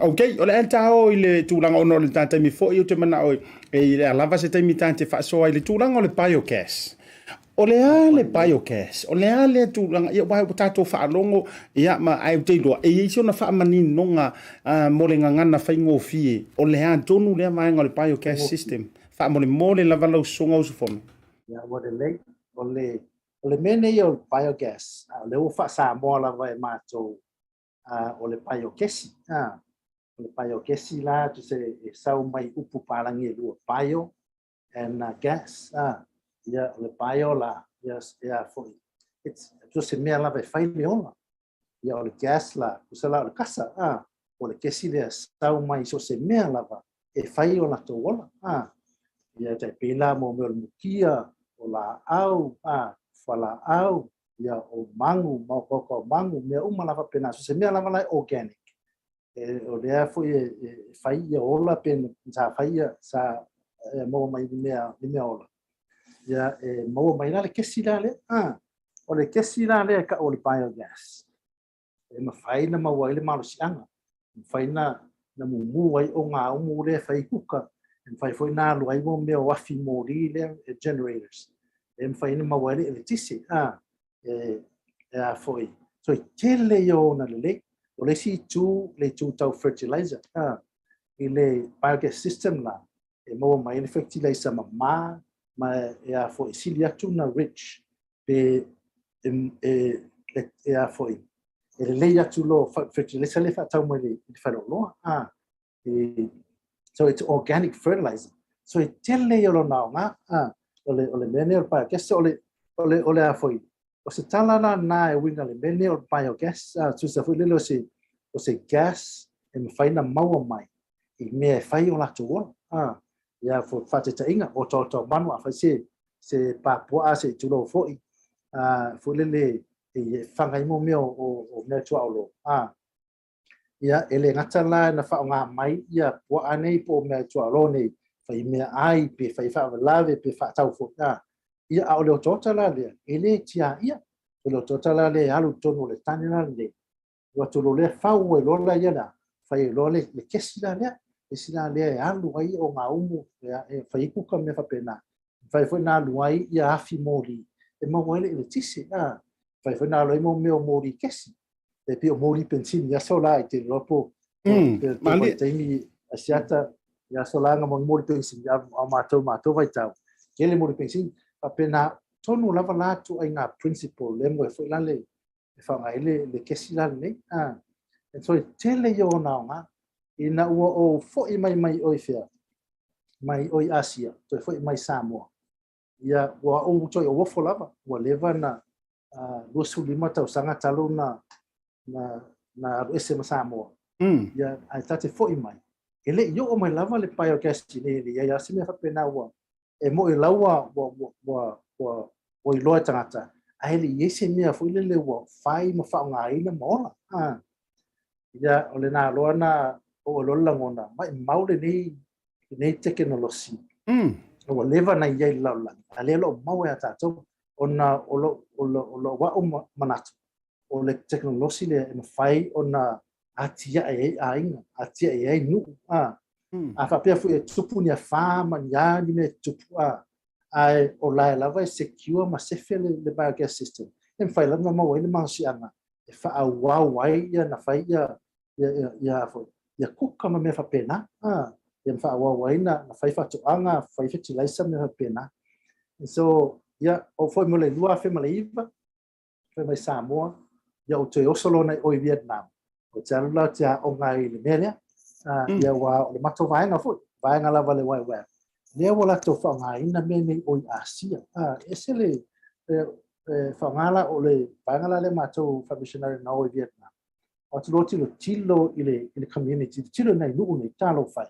okay, o le enta o le tulanga ono le tata mi fo i te mana o e lava se te mi tante fa so ai le tulanga o le biogas. O le ale biogas, o le ale tu langa ia wai tato whaalongo ia ma ai te roa. E isi ona whaamani nonga mo le ngangana whaingo fie. O le a tonu lea maenga le biogas system. Whaamole mole la walau songa Usufono. Ia o le lei, o le mene i o biogas. Le o wha Samoa la vai mātou o le biogesi. O le biogesi la tu se sau mai upu parangi e lua bio and gas. Ia o le bio la, ia foi. Tu se mea la vai whai leona. Ia o le gas la, tu se la o le kasa. O le kesi lea sau mai so se mea lava e whai o la towola. Ia te pela mo me o mukia o la au, whala au, ia o mangu, mau koko mangu, mea umalava pena, so se mea lava lai organic. O lea foi e whai ia ola pena, sa whai ia sa maua mai ni mea ola. Ia maua mai la le kesi la le, o le kesi la le ka o le biogas. E ma whai na maua ile malo sianga, whai na mumu ai o ngā umu le whai kuka, and fai foi na lo ai mo me o afi mori le generators em fai na mawale electricity foi so tele yo na le o le si tu le tu tau fertilizer ile biogas system la e mo mai le fertilizer ma foi silia tu na rich pe foi ele ya tu lo fertilizer le fa tau mo le fa lo so it's organic fertilizer. So it tell you now, ole mineral biogas, ole afoi. O se tala na e winga le mineral biogas, so se foi lelo se gas e me fai na maua mai. I me fai o la tuo. Ya fo fate ta inga o to manu a fai se papua se tulo foi. Fo lele e fangai mo me o me tua lo. Ia ele ngata la na fa nga mai ia po anei po me tua lo nei fai me ai pe fai fa lave pe fa tau fo ia au le tota la le ele tia ia le tota la le alu tonu le tani la le wa tu le fa o lo la ia na fai lo le kesi la le esi la le alu ai o nga umu fai ku ka me fa pena fai foi na lu ai ia afi mori e mo le tisi fai foi na lo mo me o mori kesi e pio mori pensin ya sola i te ropo mali temi asiata ya sola nga mori pensin ya mato vai tau kele mori pensin apena tonu lava latu ai nga principle le mo foi lale e fa ngai le kesi la le e so tele yo na nga ina o fo i mai oi fea mai oi Asia to fo mai Samoa ya wa o to o fo lava wa leva na lo sulima tau sanga talo na ese Samoa ya ai tate foi mai ele yo o mai lava le biogas ni ya sime fa pena wa e mo i lawa wa i loa tangata ai le yese mea foi le wa fai ma fa nga ina mo ya ole na loa na o lo la ngona mai maule ni technology o leva na ia la ale lo mau ya tato ona o wa o manatu o le technology le na fai ona atia ai nu a fa pe fu tupu ni fa ma ya ni me tupu ai o la vai secure ma se fe le biogas system en fai la ma mo ile ma si ana e fa wai ya na fai ya kuka ma me fa pena en fa wai na fai fa tu anga fai fertilizer me fa pena so ya o foi mo le lua fe ma le iva fe mai Samoa ya o te osolo na o Vietnam o te ala tia o ngai le mele ya wa o mato vai na fu vai na la vale wai wai le wala to fa ngai na me ni o Asia esele fa ngala o le vai ngala le mato fa missionary na o Vietnam o te lo tilo ile community tilo na nu ni talo fai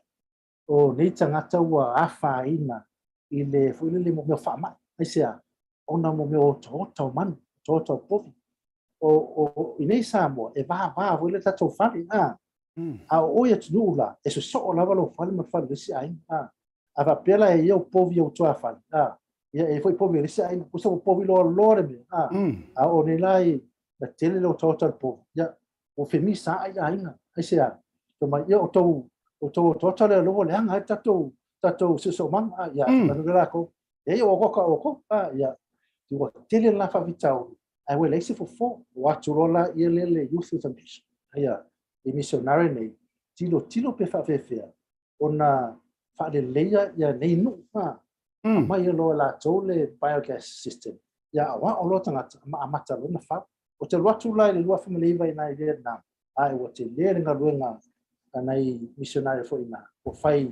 o nei tangata wa afa ina ile fu ile mo fa ma ai sia ona mo me o to man to povi o inei Samoa e va le tato fali o ia tunula e so la valo fali ma fali si ai a va pela e io povi o tua fali e foi povi si ai o povi lo me o nei lai la tele lo total povi ya o femi sa ai sia to ma io o total lo le anga tato so man ya ma ngala ko e o ko ya ua tele la whawitau. Ai we leisi fo watu rola ia lele youth information. Ia, e missionary nei, tilo pe whawewhea. Ona whaare leia ia nei nu, mai alo la tole biogas system. Ia awa o lo tangata, amata lona whap. O te watu lai le lua whamaleiva i nai Vietnam. Ai o te lere ngā ruenga nei missionary fo ina. O whai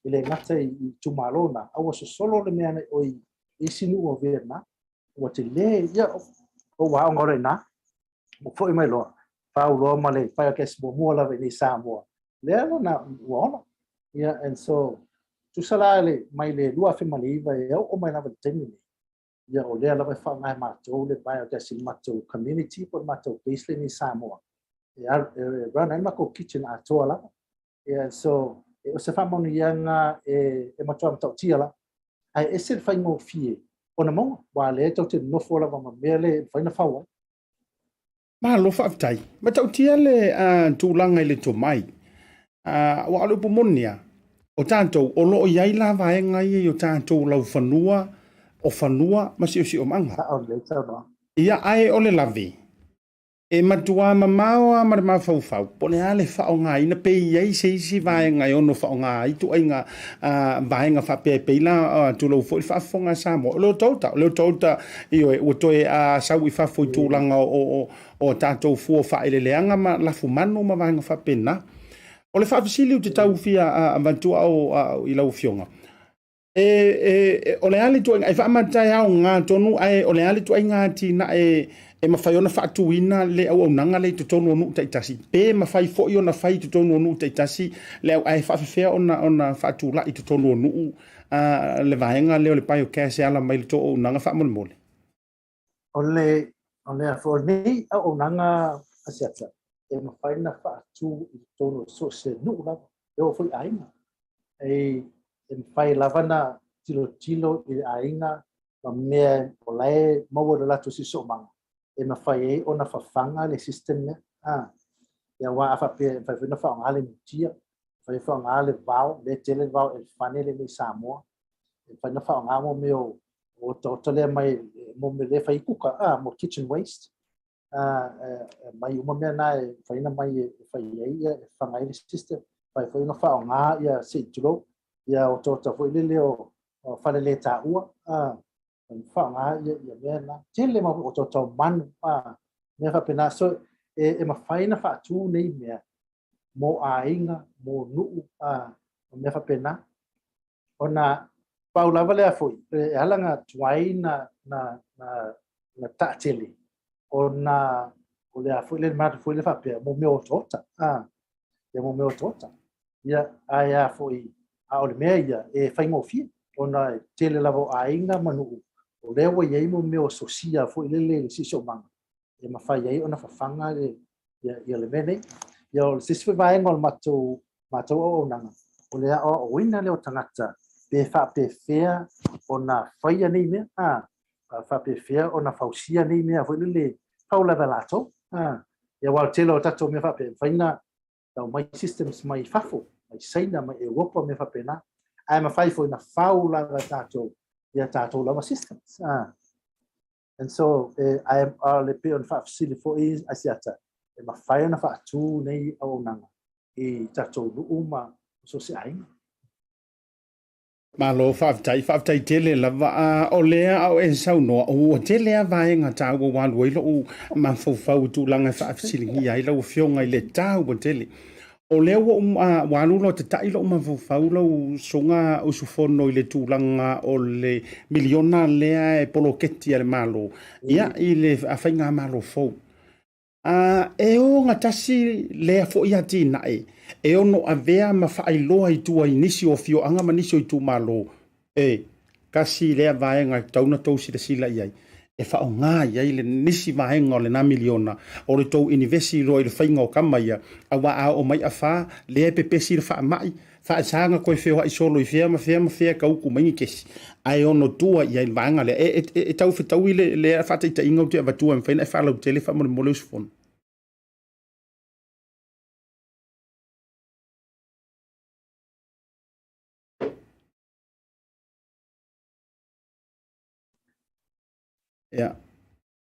ile ngata i tumalona. Awa so solo le mea nei oi isinu o Vietnam. O te le, ia o wao ngore na. O fo i mai loa. Pau loa male, biogas mo mua lawe ni Samoa. Lea lo na uona. Yeah, and so tu salale mai le lua whamaleiva e o mai lawa temi. Ia o lea lawa whangai mātou le biogas in mātou community po mātou baseline ni Samoa. Run ai mako kitchen atoa la. Yeah, so o se whamonu ianga e matua matau tia la. Ai ese whai ngō fie. O na monga, wā le tau te nofo la wama mea le whaina whaua. Ma lo whaafitai. Matau tia le tūlanga i le tō mai. Wa alu pumonia. O tātou, o loo iai la vaenga i o tātou lau whanua, o whanua, masi o si o manga. Ia ai o le lavi. E matua mamaoa ma le mawhauwhau. Pone ale whao ngā ina pe iai se isi vaenga i ono whao ngā i tu ai ngā vaenga whape peila tu lau fo i whaafonga Samoa. O leo tauta i o toe sau i whafo i tūlanga o tātou fua whaile leanga ma lafu manu ma vaenga whapena. O le whaafisili u te tau fia avantua o i lau fionga. O le ali tu ai whaamatai au ngā tonu ai o le ali tu ai ngā tina e mawhai ona whaatuina le au nanga le tutonu onu taitasi. Pe mawhai fo i ona whai tutonu onu taitasi le au ai whaafifea ona whaatula i tutonu onu le vaenga leo le pai o kese ala mai le to o nanga whaamole mole. O le a fo nei au nanga asiata. E mawhai na whaatu i tutonu so se nuu lava. E o fwoi ainga. E mawhai lavana tilo i ainga ma mea o lae maua le latu si so manga. E mawhai e ona whawhanga le system ne. Ia wā awha pe whai na whao ngāle mutia. Whai whao ngāle vau, le tele vau e whane le me Samoa. Whai na whao ngā mo meo o tole mai mo me le whai kuka, mo kitchen waste. Mai uma mea nā e whai na mai e whai e whangai le system. Whai na whao ngā ia se tiro. Ia o tōta whai le o whale le tā ua. Whao ngā ia mea nā. Tele ma o tōta manu. Mea whapena. So e mawhai na whaatu nei mea. Mo ainga, mo nuu. Mea whapena. O nā pau lava lea fwoi. E halanga tuai na tātele. O nā o lea fwoi le mata fwoi le whapea. Mo mea o tōta. Ia mo mea o tōta. Ia aia fwoi. A o le mea ia e whaingo fie. O nā tele lava o ainga ma nuu. O lewa iei mo mea o sosia fwoi le siso manga. E mawhai iei o na whawhanga ia le mea nei. Ia o le siswe vaenga o le matou o nanga. O lea o wina leo tangata. Pe whape whea o na whaia nei mea. Whape whea o na whausia nei mea. Fwoi le paulawa lato. Ia wal telo o tato mea whape. Whaina tau mai systems mai whafo. Mai saina mai Europa mea whape na. Ai mawhai fwoi na whaulawa tato. Ia tato lama systems. And so I am le pe on whaafisili fwoi asiata. E mawhai na whaatu nei au nanga. I tato luuma so se ainga. Malo whaafitai tele lava o lea au e saunoa o tele a vaenga tau o walu e lo mawhauwhau tūlanga whaafisilingi ai lau whionga i le tau o tele. O lea walu lo te tai lo mawhauwhau lau songa usufono i le tūlanga o le miliona lea e poloketi a le malo. Ia i le awhainga malo fau. E o ngatasi lea fo ia tina e ono a vea ma whaailoa i tua inisi o fio anga ma nisi o i tu malo kasi lea vaenga tauna tausi da sila iai e whao ngā iai le nisi vaenga o le na miliona o le tau inivesi roa i le whainga o kama ia a wa a o mai a wha lea pepesi le wha mai wha sanga koe wheo i solo i whea ma whea ka uku maingi kesi ai ono tua iai le vaenga le e tau whetau i le whata i ta inga o te avatua e whaina e whalau tele wha mo le Usufono. Ya.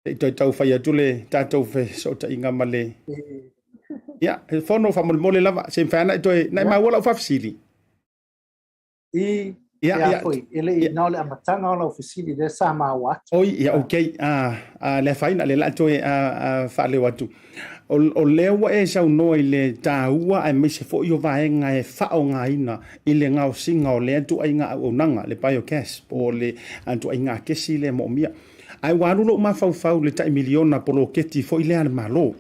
Ito tau fai atu le tātou fe so ta inga male. Ya, fono fa mole lava se fana ito na ma wala fa fasili. Ya foi, ele na le amatanga ona fasili de Samoa. Oi, ya okay. Le faina le la to fa le watu. O lewa e sa no ile taua ai me se fo yo vaenga e fa o ngaina ile ngau singa o le tu ai nga o nanga le paio cash po le antu ai nga kesi le mo mia. Ai waru lo ma fau le tai miliona polo keti fo ile ana malo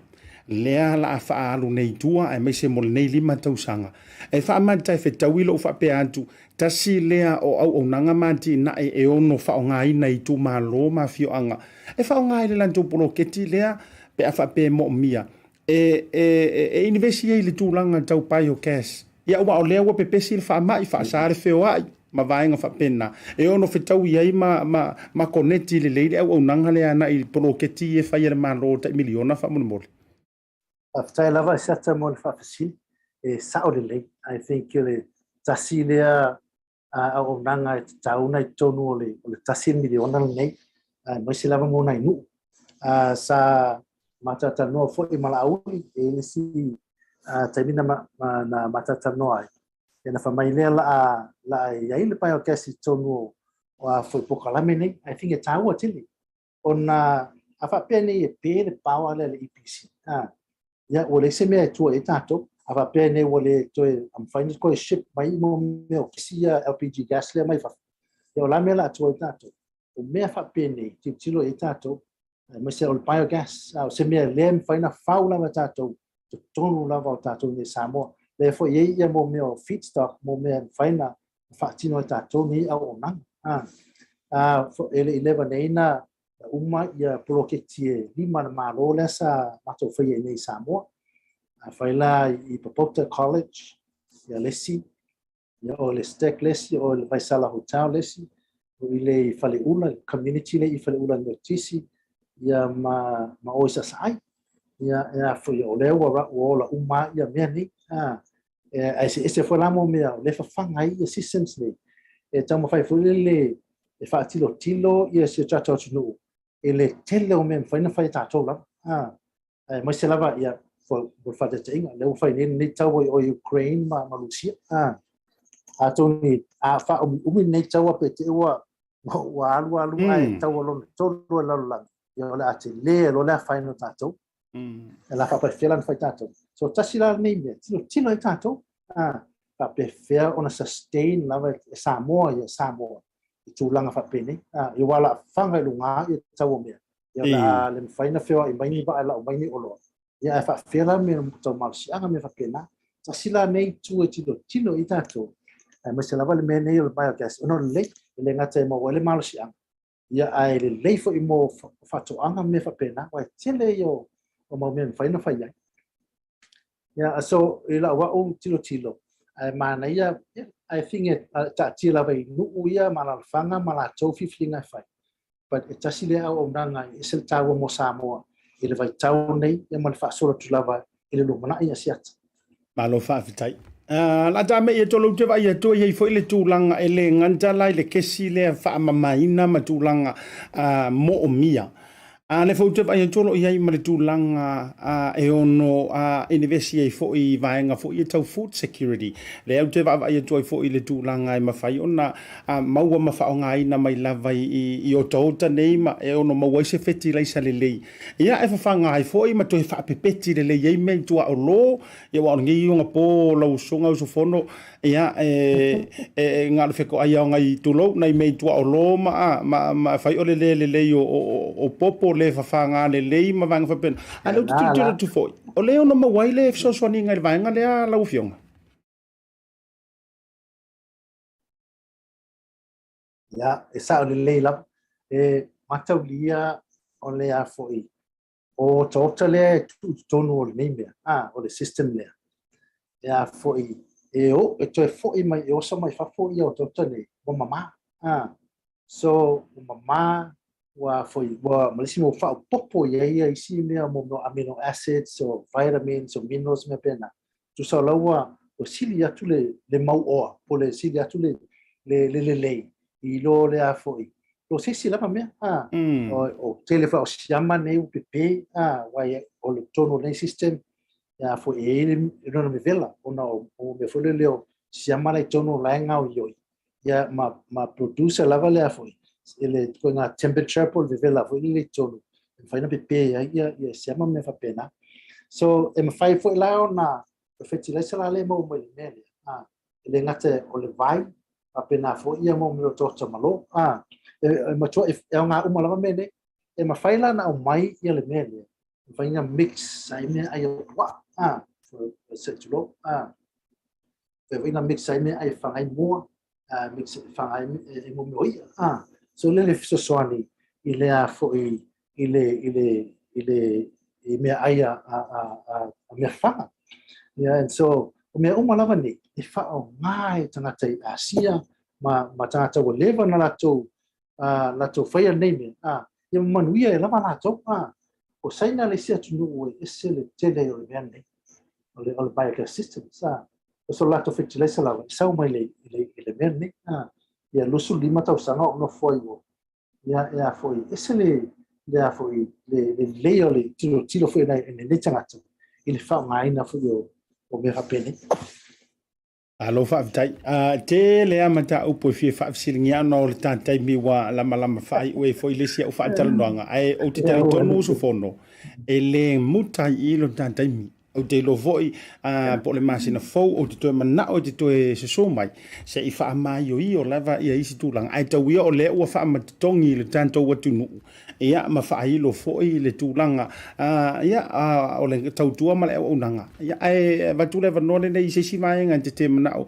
le ala fa alu nei tua ai me se mol nei lima tausanga e fa man tai fe tawilo fa pe antu tasi lea o nanga manti na e ono fa ngai nei tu malo ma fio anga e fa ngai le lantu polo keti lea pe fa pe mo mia e universie le tulanga tau pai o cash ia wa o le wa pe pesil fa mai fa sare feo ai ma vaenga fa pena e ono fetau ia ma koneti le leile au nanga le ana i proketi e fa ia malo ta miliona fa mo after lava sata mo fa fasil e sa o le I think le tasilia au nanga tauna tonu le tasil miliona nei mo se lava mo nai nu sa matata no fo i Malawi e si taimina na matata no ai e na famailia la ia ile pai o kasi tonu wa foi pokalame nei I think e tau atili ona afa pene e pele pawa le EPC ia o le seme tu e tato afa pene o le to am find ko ship mai mo me o kisia LPG gas le mai fa e o la mela tu e tato o me afa pene tilo e tato ma se o biogas se me lem faina faula ma tato tonu la va tato ni Samoa le fo ye ia mo me o feedstock mo me faina fatino tato ni au nang fo ele 11 neina uma ia proketie lima ma rola sa mato fo ye ni Samoa faila I Popota College ia lesi ia o le stek lesi o le Vaisala Hotel lesi o ile fale una community le I fale una notisi ia ma o sa sai ia foi o le o la uma ia meni ai se foi lá mo me le fa fanga ia assistance le e tamo fai foi le e fa tilo ia se trato no ele tele o me foi na fai tato la ma se lava ia for fa de tinga le fai ni tau o Ukraine ma Rusia toni fa o mi nei tau pe te wa alu ai tau lo tolo la yo la atele lo la fai no tato la fa per filan fai tato so tasila ni me tilo e tato fa per fer ona sustain la Samoa I tulanga fa pene yo wala fanga lunga I tau me yo la le fai na feo I mai ba la mai ni olo ya fa fela me to mal si anga me fa pena tasila nei tu e tilo I tato ma se la vale me nei o biogas no le ngata mo wale mal si anga ia ai le leifo I mo fatoanga me fa pena wa tele yo o mo me faina fa ia ia so ila wa o tilo ai mana ia I think it ta tila vai nu ia mala fanga mala tofi flinga fa but it tasile au nanga isel tawo mo Samoa ile vai tau nei ia mal fa solo tulava ile lo mana ia siat malo fa fitai la dame e tolo te vai to ye foi le tulanga ele nganta lai le kesi le fa mamaina matulanga mo mia le foto vai tolo ia I male tulanga e ono university foi vaenga foi tau food security le au te vai to foi le tulanga I mafai ona maua mafaonga ina mai lava I o tota nei ma e ono maua se feti lai sa lelei ia e fanga ai foi ma to fa pepeti le ye me to o lo ia wa ngi nga po lo songa Usufono ia ngal feko ai ngai tulo nei me to o lo ma fai ole le o popo le fanga le ma vanga fa pen alo tu foi o le ono ma waile so so ni ngai vanga le la ufionga ya esa o le la mataulia o le a foi o totale tonu o le me o le system le ya foi o to foi mai o so mai fa foi o totale o mama so o mama wa foi wa malissimo fa popo ia isi me mo amino acids so vitamins so minerals me pena tu so lawa o silia tu le mau o po le silia tu le I lo le a foi prosesi lava mea o tele fa o siama nei u pepe wai o le tono nei system ya fo e no me vela ona o me fo leo siama lai tono lai ngau yo ya ma producer lava le foi ele ko na temperature po de vela fo le tono fa na pepe ya siama me fa pena so em fai fo la ona fertilizer la le mo le mele ele ngate o le vai apena fo ia mo me to malo ma to if e nga uma lava mele e ma fai la na o mai ia le mele fa ina mix sai me ai wa for setulo fa ina mix sai me ai fa ai mo mix fa ai mo mo so le so soani ile a fo ile me ai a me fa and so me uma lava ni e fa o mai tangata Asia ma tangata o leva na lato fai nei me ia manuia e lava lato o saina le sia tunu e ese le tele o vende o le biogas system o so lato fertilizer lava sa mai le vende ia lusu lima tau sanga no foi o ia foi ese le foi le tilo foi nei tangata ele fa mai na foi o me rapene alo fa tai te le amata upo fi fa silingia no le tantai mi wa lama fai we foi le sia fa tal noanga ai o te tele tonu Usufono ele mutai i lo tantai mi o te lo voi po le masina fou o te toe mana o te toe se so mai se i fa mai o lava ia isi tulang ai tau ia o le ua fa matatongi le tanto watu nu ia ma fa i lo foi le tulanga ia o le tautua ma le o nanga ia ai watu le vanole nei se si mai nga te mana o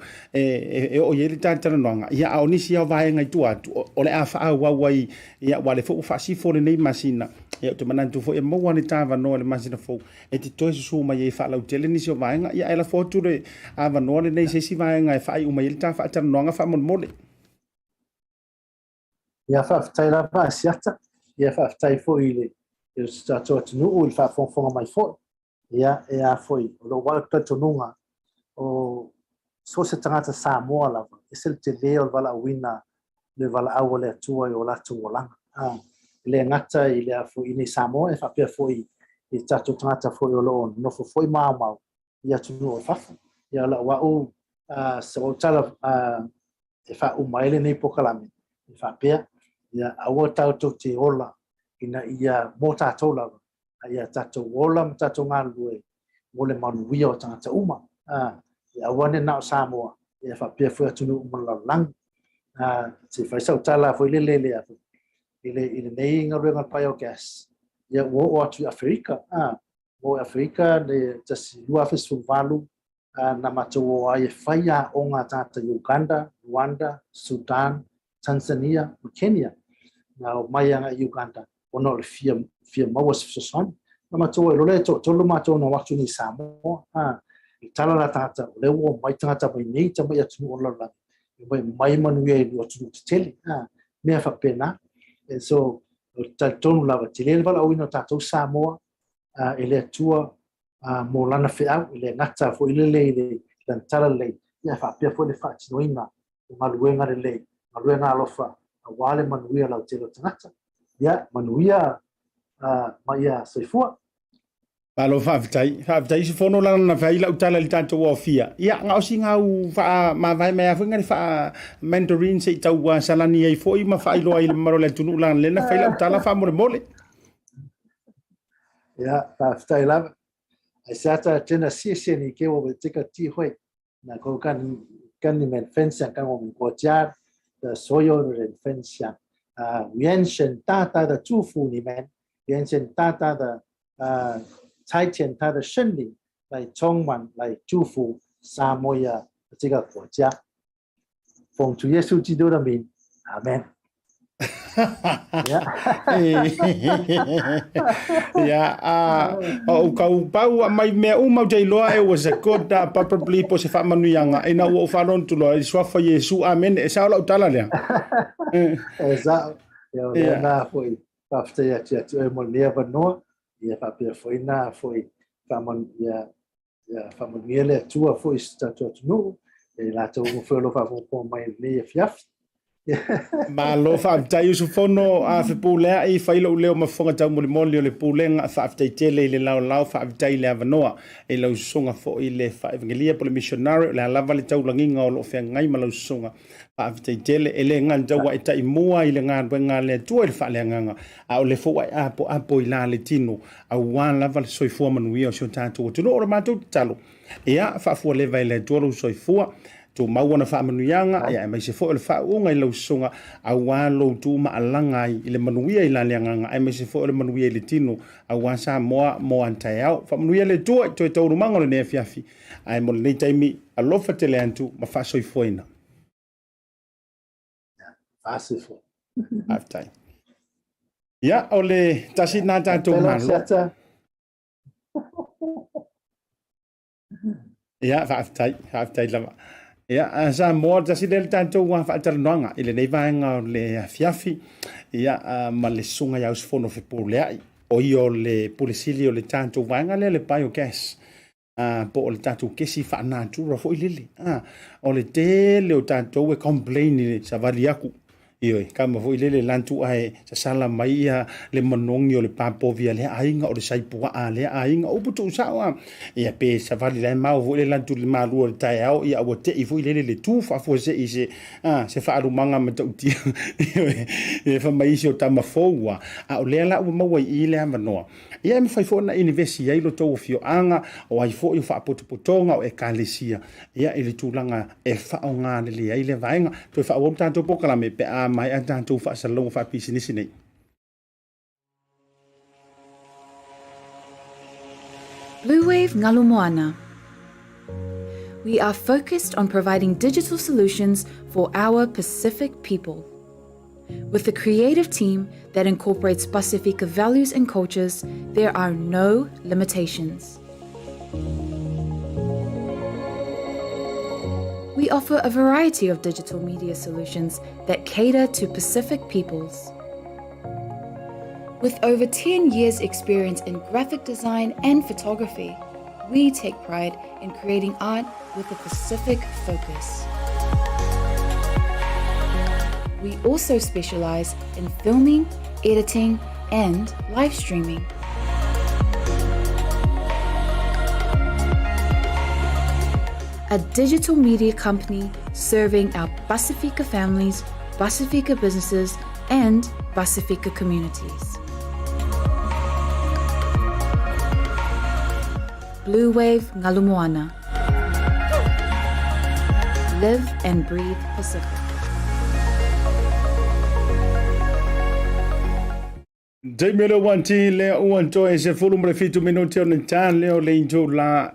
o ye le tantana noanga ia o nisi au vai ngai tu atu o le a fa wa wai ia wa le fo fa si fo le nei masina ia te mana tu fo e mo wani tava no le masina fo e te toe so mai fa lau tele ni so vai nga ia ela fo tu le a vanole nei se si vai nga fa i o mai le ta fa tana noanga fa mon mole ia fa tai la pa siata ia fa tai fo ile il stato tunu il fa fon mai fo ia foi lo wal tonunga o so se tangata Samoa la ese te leo vala wina le vala awole tua o la tuola le ngata ile fo ini Samoa e fa pe foi e tato tangata foi lo no foi mau ia tunu fa ia la wa o so tala e fa umaile nei pokalame e fa pe ia awa tauto te ola ina ia mota tola ia tato ola tato ngalue mole manuia o tangata uma ia wane na Samoa ia fa pe foi tunu uma lang se fa sa tala foi le ile nei ngaruenga biogas ia wo atu Afrika o Afrika de just luafes fu valu na mato ai faia onga tata Uganda, Rwanda, Sudan, Tanzania, Kenya na mai anga Uganda ono le fia mawas son na mato lo le to lo mato no watu ni Samoa tala la tata le wo mai tata mai nei tama ya tu ono la mai manuia i watu tele me fa pena and so tonu lava tele vala o ino tata Samoa ele tua mo lana fea ele ngata fo ile dan tala le ia fa pe fo le fa tinoina maluenga le maluenga alofa wale manuia la telo tangata ia manuia maia soifua alo fa vitai se fono la na vai la utala li tanto wa fia ia nga o singa u fa ma vai me afunga ni fa mentoring se tau wa salani ai foi ma fa ilo ai maro le tunu la le na fa la utala fa mole ia fa vitai la Asiata tena sisi ni kewo betika ti hoi na ko kan ni men fence kan o ko tia the soil and fence yuan tata的祝福里面yuan tata的差遣他的圣灵来充满来祝福沙摩亚这个国家奉主耶稣基督的名阿们o kau pau mai me mau jai loa e was a good probably po se fa manu yanga e na o fa non tu lo e swafa Yesu amen e sa la utala le esa eu na foi pafte ya tu mo leva no e fa pe foi na foi fa mon ya fa mon miele tua foi sta tu no e la tu foi lo fa po mai le fiaf Ma lo whaaftai Usufono Fepulai whailo leo mafonga tau moli o le pulenga whaaftai tele i le lau whaaftai le avanoa e lau sunga fo i le whaevangelia po le missionary le alava le tau langinga o lo whea ngai ma lau sunga whaaftai tele e le ngan jawa e tai mua i le ngan ngā le tua i le wha le nganga a o le fo ai apo i la le tino a wan lava le soifua manuia o sio tātou o tuno o le mātou talo ia whaafua le vai le tuaru soifua to maua na whaamanuianga ia mai se fo le whaunga i lau sunga a walo tu maalanga i le manuia i la leanganga ai mai se fo le manuia i le tino a wan Samoa mo antai au whaamanuia le tua i toi tauru mango le nea fiafi ai mo le nei taimi a lofa te le antu ma whaasoi foina Whaasifo. Aftai ia o le tasi nā tātou malo ia whaaftai lama ia Samoa tasi le tātou wa whaataranoanga i le nei vaenga o le fiafi ia ma le sunga ia Usufono Fepulai o i o le pulisili o le tātou vaenga le biogas po o le tātou kesi whaanātura fo i lili o le tele o tātou e complain i sa vali aku ioi kama fo i lele lantu ai sa sala mai ia le manongi o le papovia le ainga o le saipua le ainga o putu sawa ia pe sa vali le mau fo le lantu le malu o le tai au ia o te i fo i lele le tu fa fo se i se se fa alu manga ma tauti e fa mai si o tama foua a o le la o mau i le amanoa ia me fai fo na university ai lo to fio anga o ai fo i fa potopotonga o e kalesia ia i le tulanga e fa o nga le ai le vainga to fa o tanto pokala me pe mai a tātou whaasalonga whaapisinisi nei. Bluwave Ngalumoana. We are focused on providing digital solutions for our Pacific people. With a creative team that incorporates Pasifika values and cultures, there are no limitations. We offer a variety of digital media solutions that cater to Pacific peoples. With over 10 years' experience in graphic design and photography, we take pride in creating art with a Pacific focus. We also specialize in filming, editing, and live streaming. A digital media company serving our Pasifika families, Pasifika businesses, and Pasifika communities. Bluwave Ngalumoana. Live and breathe Pacific. Dei mele wanti le uanto e se fulu mre fitu minuti on tan leo le injo la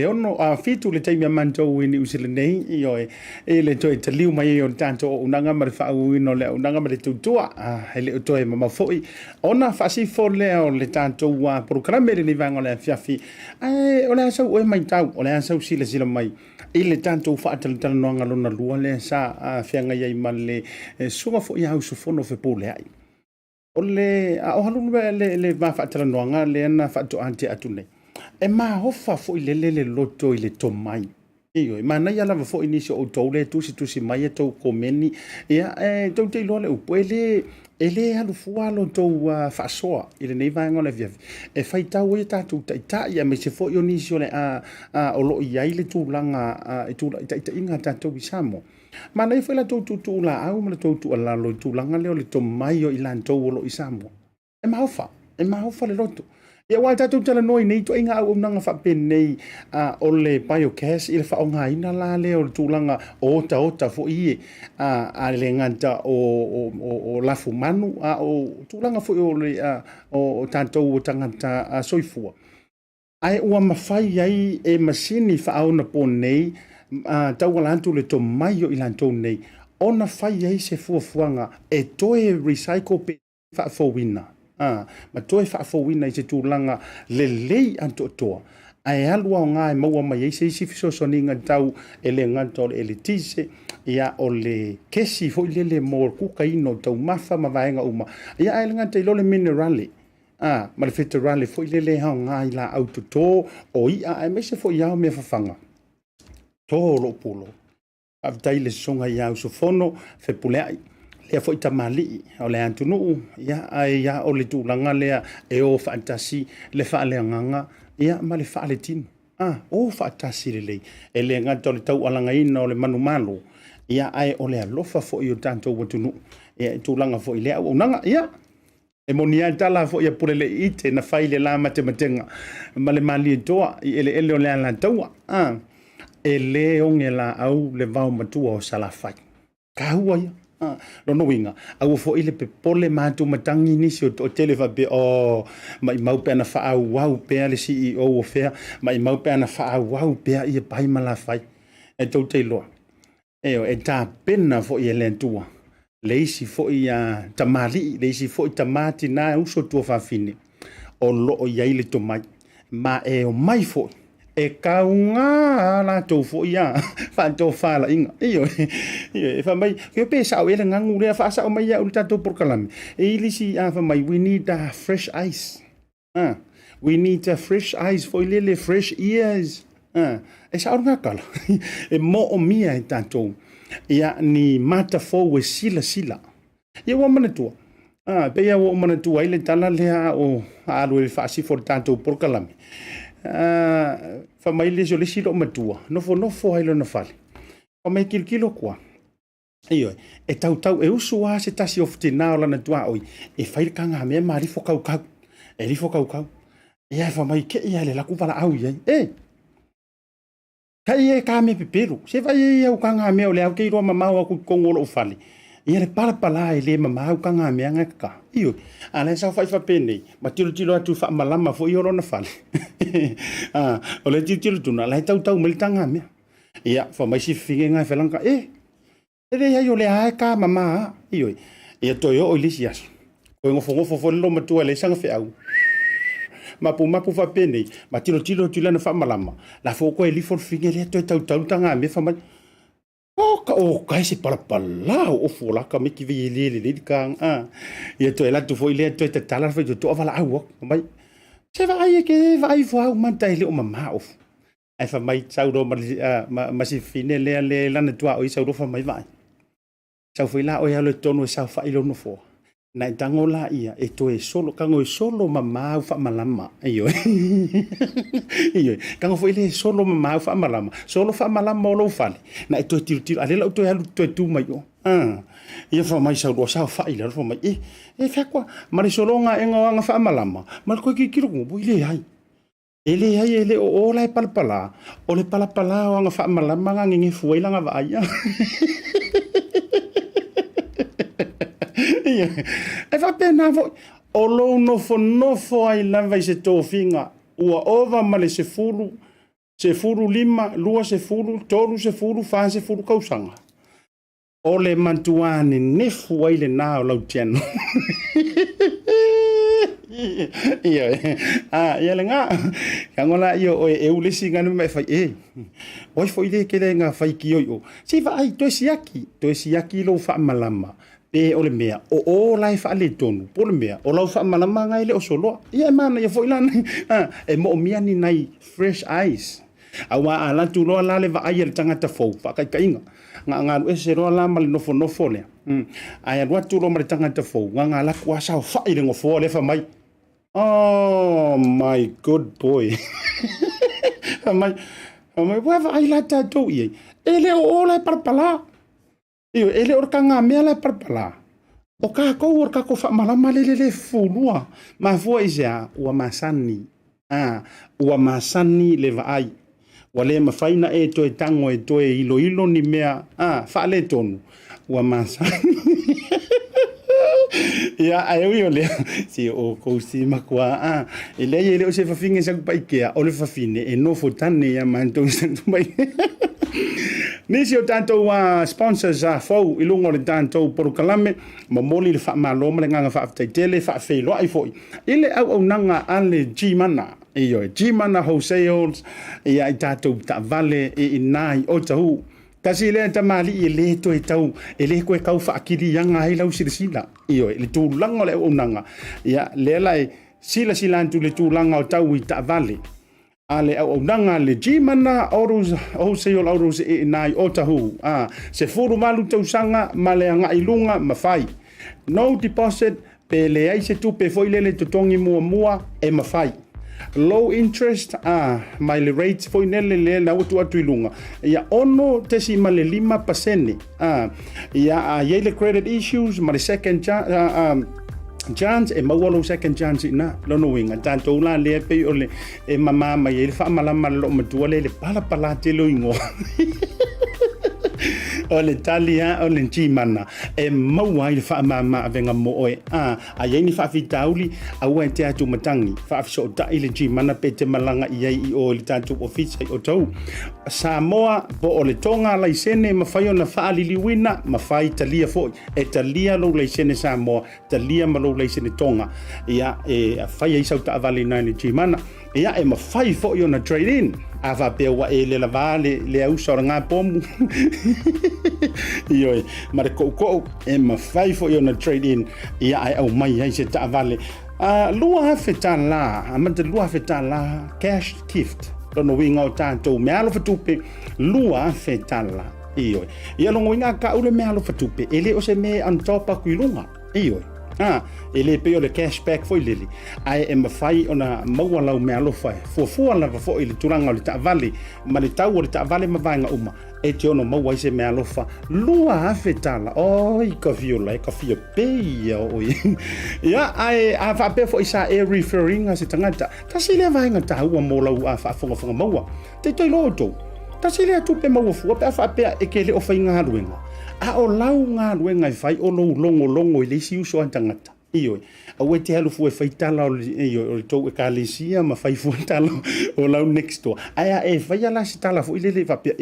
ono a fitu le taimi manto wini usile nei io e le toi te liu mai on tanto unanga mare fa wino le unanga mare tutua ele toi mama foi ona fasi fo le tanto wa programme le vanga le fiafi ona sa o mai tau ona sa usile sila mai ile tanto fa tal no ngalo na lua le sa fianga yai male sunga fo ia Usufono Fepulai ole o halunu le ma fatala noanga le na fatu anti atune e ma hofa fo ile le loto ile tomai iyo ma na yala fo inisio o tole tusi mai to komeni ia to te lo le upele ele halu fualo to fa soa ile nei vai ngole via e fai tau e tatu ta ia me se fo inisio le o lo ia ile tu langa e tu ta inga tatu bisamo mana i fela tu la au mana tu la lo tu langa leo le to mai o ilan to lo isamo e ma hofa le loto ia wa tatu tala noi nei to inga au nanga fa pen nei o le biogas i le fa onga ina la leo tu langa ota fo i a le nganta o la fu manu o tu langa fo o le o tanto o tangata soifua ai ua mafai ai e masini fa au na po nei tau alantu le to mai o ilanto nei ona fai ai se fuafuanga e toe recycle pe fa fo wina ma toe fa fo wina i se tūlanga le lei anto toa ai alua o ngai maua mai se si fiso soninga tau ele nganto ele tise ia o le kesi fo le mo kuka ino tau mafa ma vaenga uma ia ele ngante lo le minerali ma le federale fo le ha ngai la autoto o ia ai me se fo ia me fafanga tolo polo avtai le songa ia Usufono Fepulai Hea fo ita mali o le antunu ia ai ia o le tūlanga lea e o whaatasi le whaaleanganga ia ma le whaale tinu. O whaatasi le lei. E le ngata o le tau alanga ina o le manu malo. Ia ai o le alofa fo i o tantou watunu. Ia tūlanga fo i lea o nanga ia. E monia tala fo ia pule le ite na whaile la matematenga. Ma le malietoa i ele o le ala taua. E le onge la au le vau matua o salafai. Ka hua ia. Lono winga. Au fo ile pe pole matu matangi nisi o telefa pe o mai mau pe na fa au pe le CEO o fea mai mau pe na fa au pe ia pai mala fai. E Tautai loa. E ta pena fo ia lentua. Leisi fo ia tamali, leisi fo tamati na uso tua fa fine. O lo o ia ile to mai. Ma e o mai fo. E kaunga la to fo ia fa to fa la inga iyo e fa mai ke pe sa o ele ngangu le fa sa o mai ya ulta to por kalame e ilisi a fa mai we need fresh ice we need fresh ice for lele fresh ears e sa o ngakala e mo o mia tanto ia ni mata fo we sila ia wa mana tu pe ya wa mana tu ile tala le o a lo fa si for tanto por kalame fa mai le jo le silo matua no fo hailo na fale fa mai kilo kwa iyo e tau e usu a se tasi of tina ola na tua oi e fai kanga me mari fo kau e li fo kau ia fa mai ke ia le la ku pala au ia kai e ka me pepero se vai ia u kanga me o le au ke ro mama o ku kongolo fale ia le pala e le mama u kanga me ngaka iyo ala sa fai fa pene ma tilo atu fa malama fo iyo na fale o le tilo tuna la tau meltanga me ia fa mai si finge nga felanka ele ia yo le ai ka mama iyo ia to yo o lisias ko ngofo lo matua le sanga fe au mapu fa pene ma tilo na fa malama la fo ko eli for finge le to tau tanga me fa mai o kai se pala o fola ka me ki vi le kang ia to ela tu foi le to tala fa to vala au mai se vai ke vai fo man tai le o mama of ai fa mai sau do ma si fine le la na tua o sau do fa mai vai sau foi la o ia le tono sau fa ilo no fo na tangola ia e to e solo kango e solo mama fa malama iyo kango foi le solo mama fa malama solo fa malama lo fale na e to tiro ale la to halu to tu mai ia fa mai sa do sa fa ila fa mai e fa kwa mari solo nga e nga fa malama mal ko ki kiro mo ile hai ele o la palpala o le palapala o nga fa malama nga ngi fuai la nga va ia e fa pena o lo nofo ai lava i se tofinga ua ova ma le se furu lima lua se furu tolu se furu fa se furu kausanga o le mantuane nefu ai le nao lau tiano ia le nga kangola io o e ulisi nganu mai fai oi foi de ke le nga fai ki o si va ai to siaki lo fa malama pe o le mea o lai fa le tonu po le mea o lau fa malama ngai le o solo ia mana ia foi lan e mo mia ni nai fresh ice awa ala tu lo la le va ai le tanga ta fo fa kai kainga nga e se ro la mal no fo le ai ro tu lo mal tanga ta fo nga la kwa sa fa ile ngo fo le fa mai oh my good boy mai wa va ai la ta to ie ele o la parpala iyo ele or kanga me la parpala o ka ko fa malama le fulua ma vo isa wa masani wa masani le vai wale mafaina e to tango e to ilo ni mea fa le tonu wa masani ia ai le si o ko si makwa ele o se fa finge sa pa ikea o le fa fine e no fotane ya manto mai nisi o tanto sponsors fo ilungo le tanto por kalame mamoli le fa malo le nganga fa tele fa felo ai foi ile au nanga ale jimana iyo jimana wholesales ia tato ta vale e nai o tahu kasi le tamali ile to tau ele ko ka fa akili yanga ai lau sirsila iyo le tu langa le o nanga ia le lai sila tu le tu langa o tau ta vale ale au nanga le jimana orus o se ol orus e nai otahu se furu malu tausanga male anga ilunga mafai no deposit pe le ai se tu pe foi lele totongi mua e mafai low interest mai le rates foi nele le na utu atu ilunga ia ono tesi male 5% ia yele credit issues male second chance e mawalo second chance na lono winga tanto la le pe ole e mama mai e fa mala malo matua le pala te lo ingo ole talia ole chimana e maua i fa mama venga mo oe a yeni fa fitauli a wa te atu matangi fa so ta ile chimana pe te malanga i o le tanto office o tau Samoa po ole tonga la isene mafai na fa ali liwina mafai talia fo e talia lo le isene Samoa talia malo le isene tonga ia e fa ia sa ta vale na le chimana ia e mafai fo yo na trade in ava pe wa ele la vale le au soranga pomu Ioi, ma ko e mafai fo yo na trade in ia ai au mai ai se ta vale lua fetala amante lua fetala cash gift no winga o tanto me alo fatupe lua fetala ioi ia lo winga ka ule me alo fatupe ele o se me antopa kuilunga ioi ele pe le cashback foi lili ai e mafai ona maua lau me alo fai fo la fo ile turanga o le ta vale ma le tau o le ta vale ma vanga uma e te ono maua se me alo fa lua fetala oi ka viola ka fio pe ia ai a fa pe fo isa e referring as tangata ta sile vanga ta ua mo lau a fa fonga maua te toi loto ta sile tu pe maua fu pe fa pe e ke le o fa inga ruenga a o lau ngā ruenga i whai o longo i leisi uso antangata. Ioi, a ue te halu fu e whaitala o le tau e ka leisia ma whai fuatala o lau next door. Aia e whai ala si tala fu i lele whapia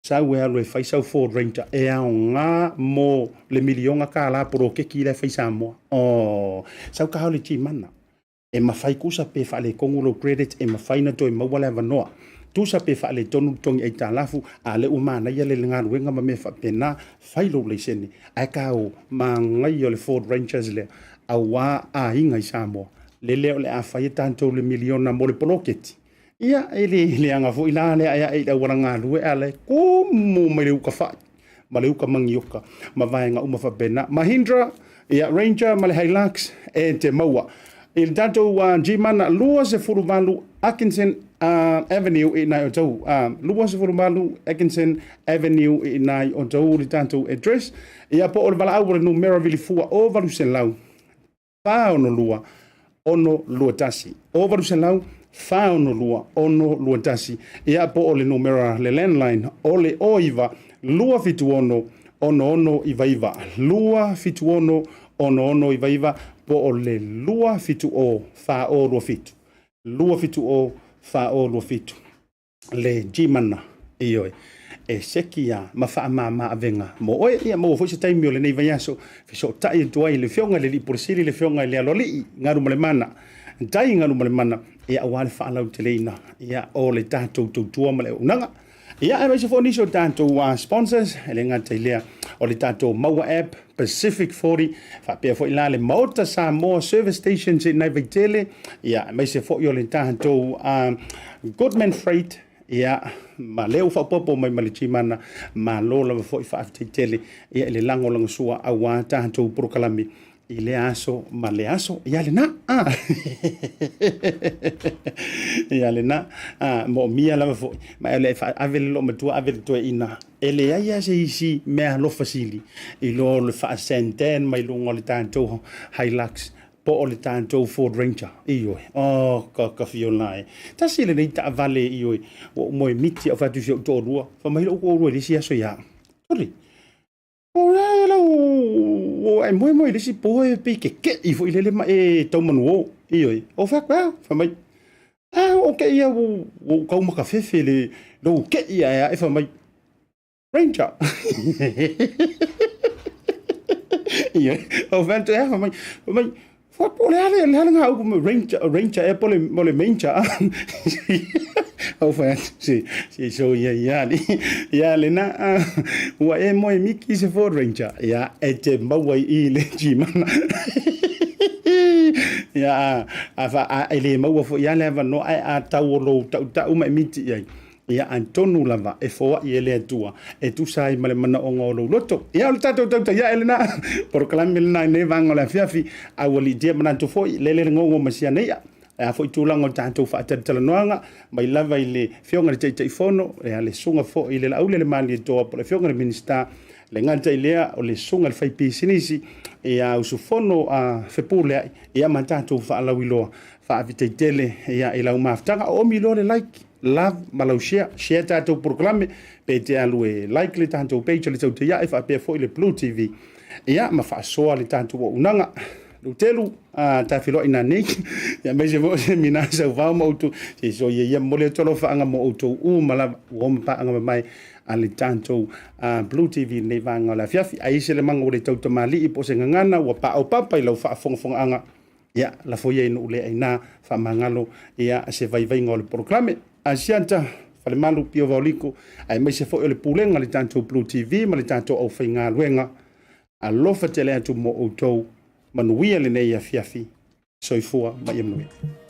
sau e halu e whai sau Ford Ranger e ao ngā mo le milionga ka la poro ke ki le whai Samoa. Sau ka hau le ti mana. E ma whai kusa pe whale kongulo credit e ma whai na toi mawale avanoa. Tu sa pe fa le tonu tongi ai talafu a le umana ia le ngā ruenga ma me fa pena failo le sene ai ka o ma ngai o le Ford Rangers le a wa a inga i Samoa le leo le a fai tanto le miliona mo le poloketi ia ele anga fo ila le ai ai da waranga lue ale kumu me le uka fa ma le uka mangioka ma vai nga uma fa pena Mahindra ia Ranger ma le Hilux e te Maua il tanto jimana lua se furuvalu Atkinson Avenue in nai o tau. Lua se furuvalu Atkinson Avenue in nai o tau li tanto address. Ia po o le wala au no Maryville fua o valu se lau. Fa ono lua ono lua tasi. O valu se lau fa ono lua ono lua tasi. Ia po o le numera le landline o le oiva lua fitu ono iva. Lua fitu ono iva po o le lua fitu o fa o lua fitu. Lua fitu o fa o lua fitu. Le jimana ioi. E sekia ma fa ma avenga. Mo oe ia mo fo se taimi o le nei vaiaso. Fiso tai tuai le fionga le li porsili le fionga le aloli. Ngaru male mana. Tai ngaru male mana. Ia awale fa alau te leina. Ia o le tatou tautua male unanga. Ia e maise fo niso tatou sponsors. Ele ngata ilea o le tatou Maua App. Pacific 40, fa pe fo ila le Maota Samoa service stations in Naivitele, ia mai se fo yo le tanto Goodman Freight, ia ma leo fa popo mai malichimana ma lola fo fa tele ia le lango lango sua awa tanto prokalami ile aso ma le aso ia le na ia le na mo mia la fo ma le fa avele lo matua avele to ina ele ia se isi me lo facili ilo le fa senten mai lungo le tanto Hilux po o le tanto Ford Ranger io ka fiolai ta sile nei ta vale io mo miti o fa tu to rua fa mai lo ko le sia so ya tori o ai moi le si po e pe ke I fo ile ma e to manu io o fa kwa fa mai okay ia o ka uma ka fefe le lo ke ia e fa mai Ranger io o fa to fa mai Fort Polare le nga o Ranger e pole mole mencha o fa si so ia le na wa e mo miki se Ford Ranger ia e te maua I le jimana ia afa ele mau fo ia le no ai tau lo tau mai miti ai ia antonu lava e fo ia le tua e tu sai male mana ongo lo loto ia o tato tau ia elena por kalamil na ne vango la fiafi a wali dia mana tu fo le ngongo masia nei a fo tulango tanto fa tala noanga mai lava ile fionga te fono e ale sunga fo ile Laaulialemalietoa Polataivao Schmidt le ngata ilea o le sunga le fai pisinisi e a Usufono Fepulai e a mantato fa alawiloa fa avitaitele e a ila umaftanga o milo le like love malau share tato programe pe te alu e like le tanto page le tau te ia e fa pe fo ile BluTV e a ma fa soa le tanto o unanga Lutelu ta filo ina nei ya me vo se mina sa va mo tu se so ye mo le tolo fa nga mo tu mala o mpa nga mai ali tanto BluTV nei va nga la fiafi ai se le mango le tau mali i po se ngana wa pa o papa i lo fa fong anga ya la fo ye no le ina fa mangalo ya se vai nga le programe Asiata Pio Vaoliko ai me se fo le pulenga le tanto BluTV ma le tanto o fa nga luenga a lo fa tele tu mo o manuia le nei a fiafi soifua mai e manuia.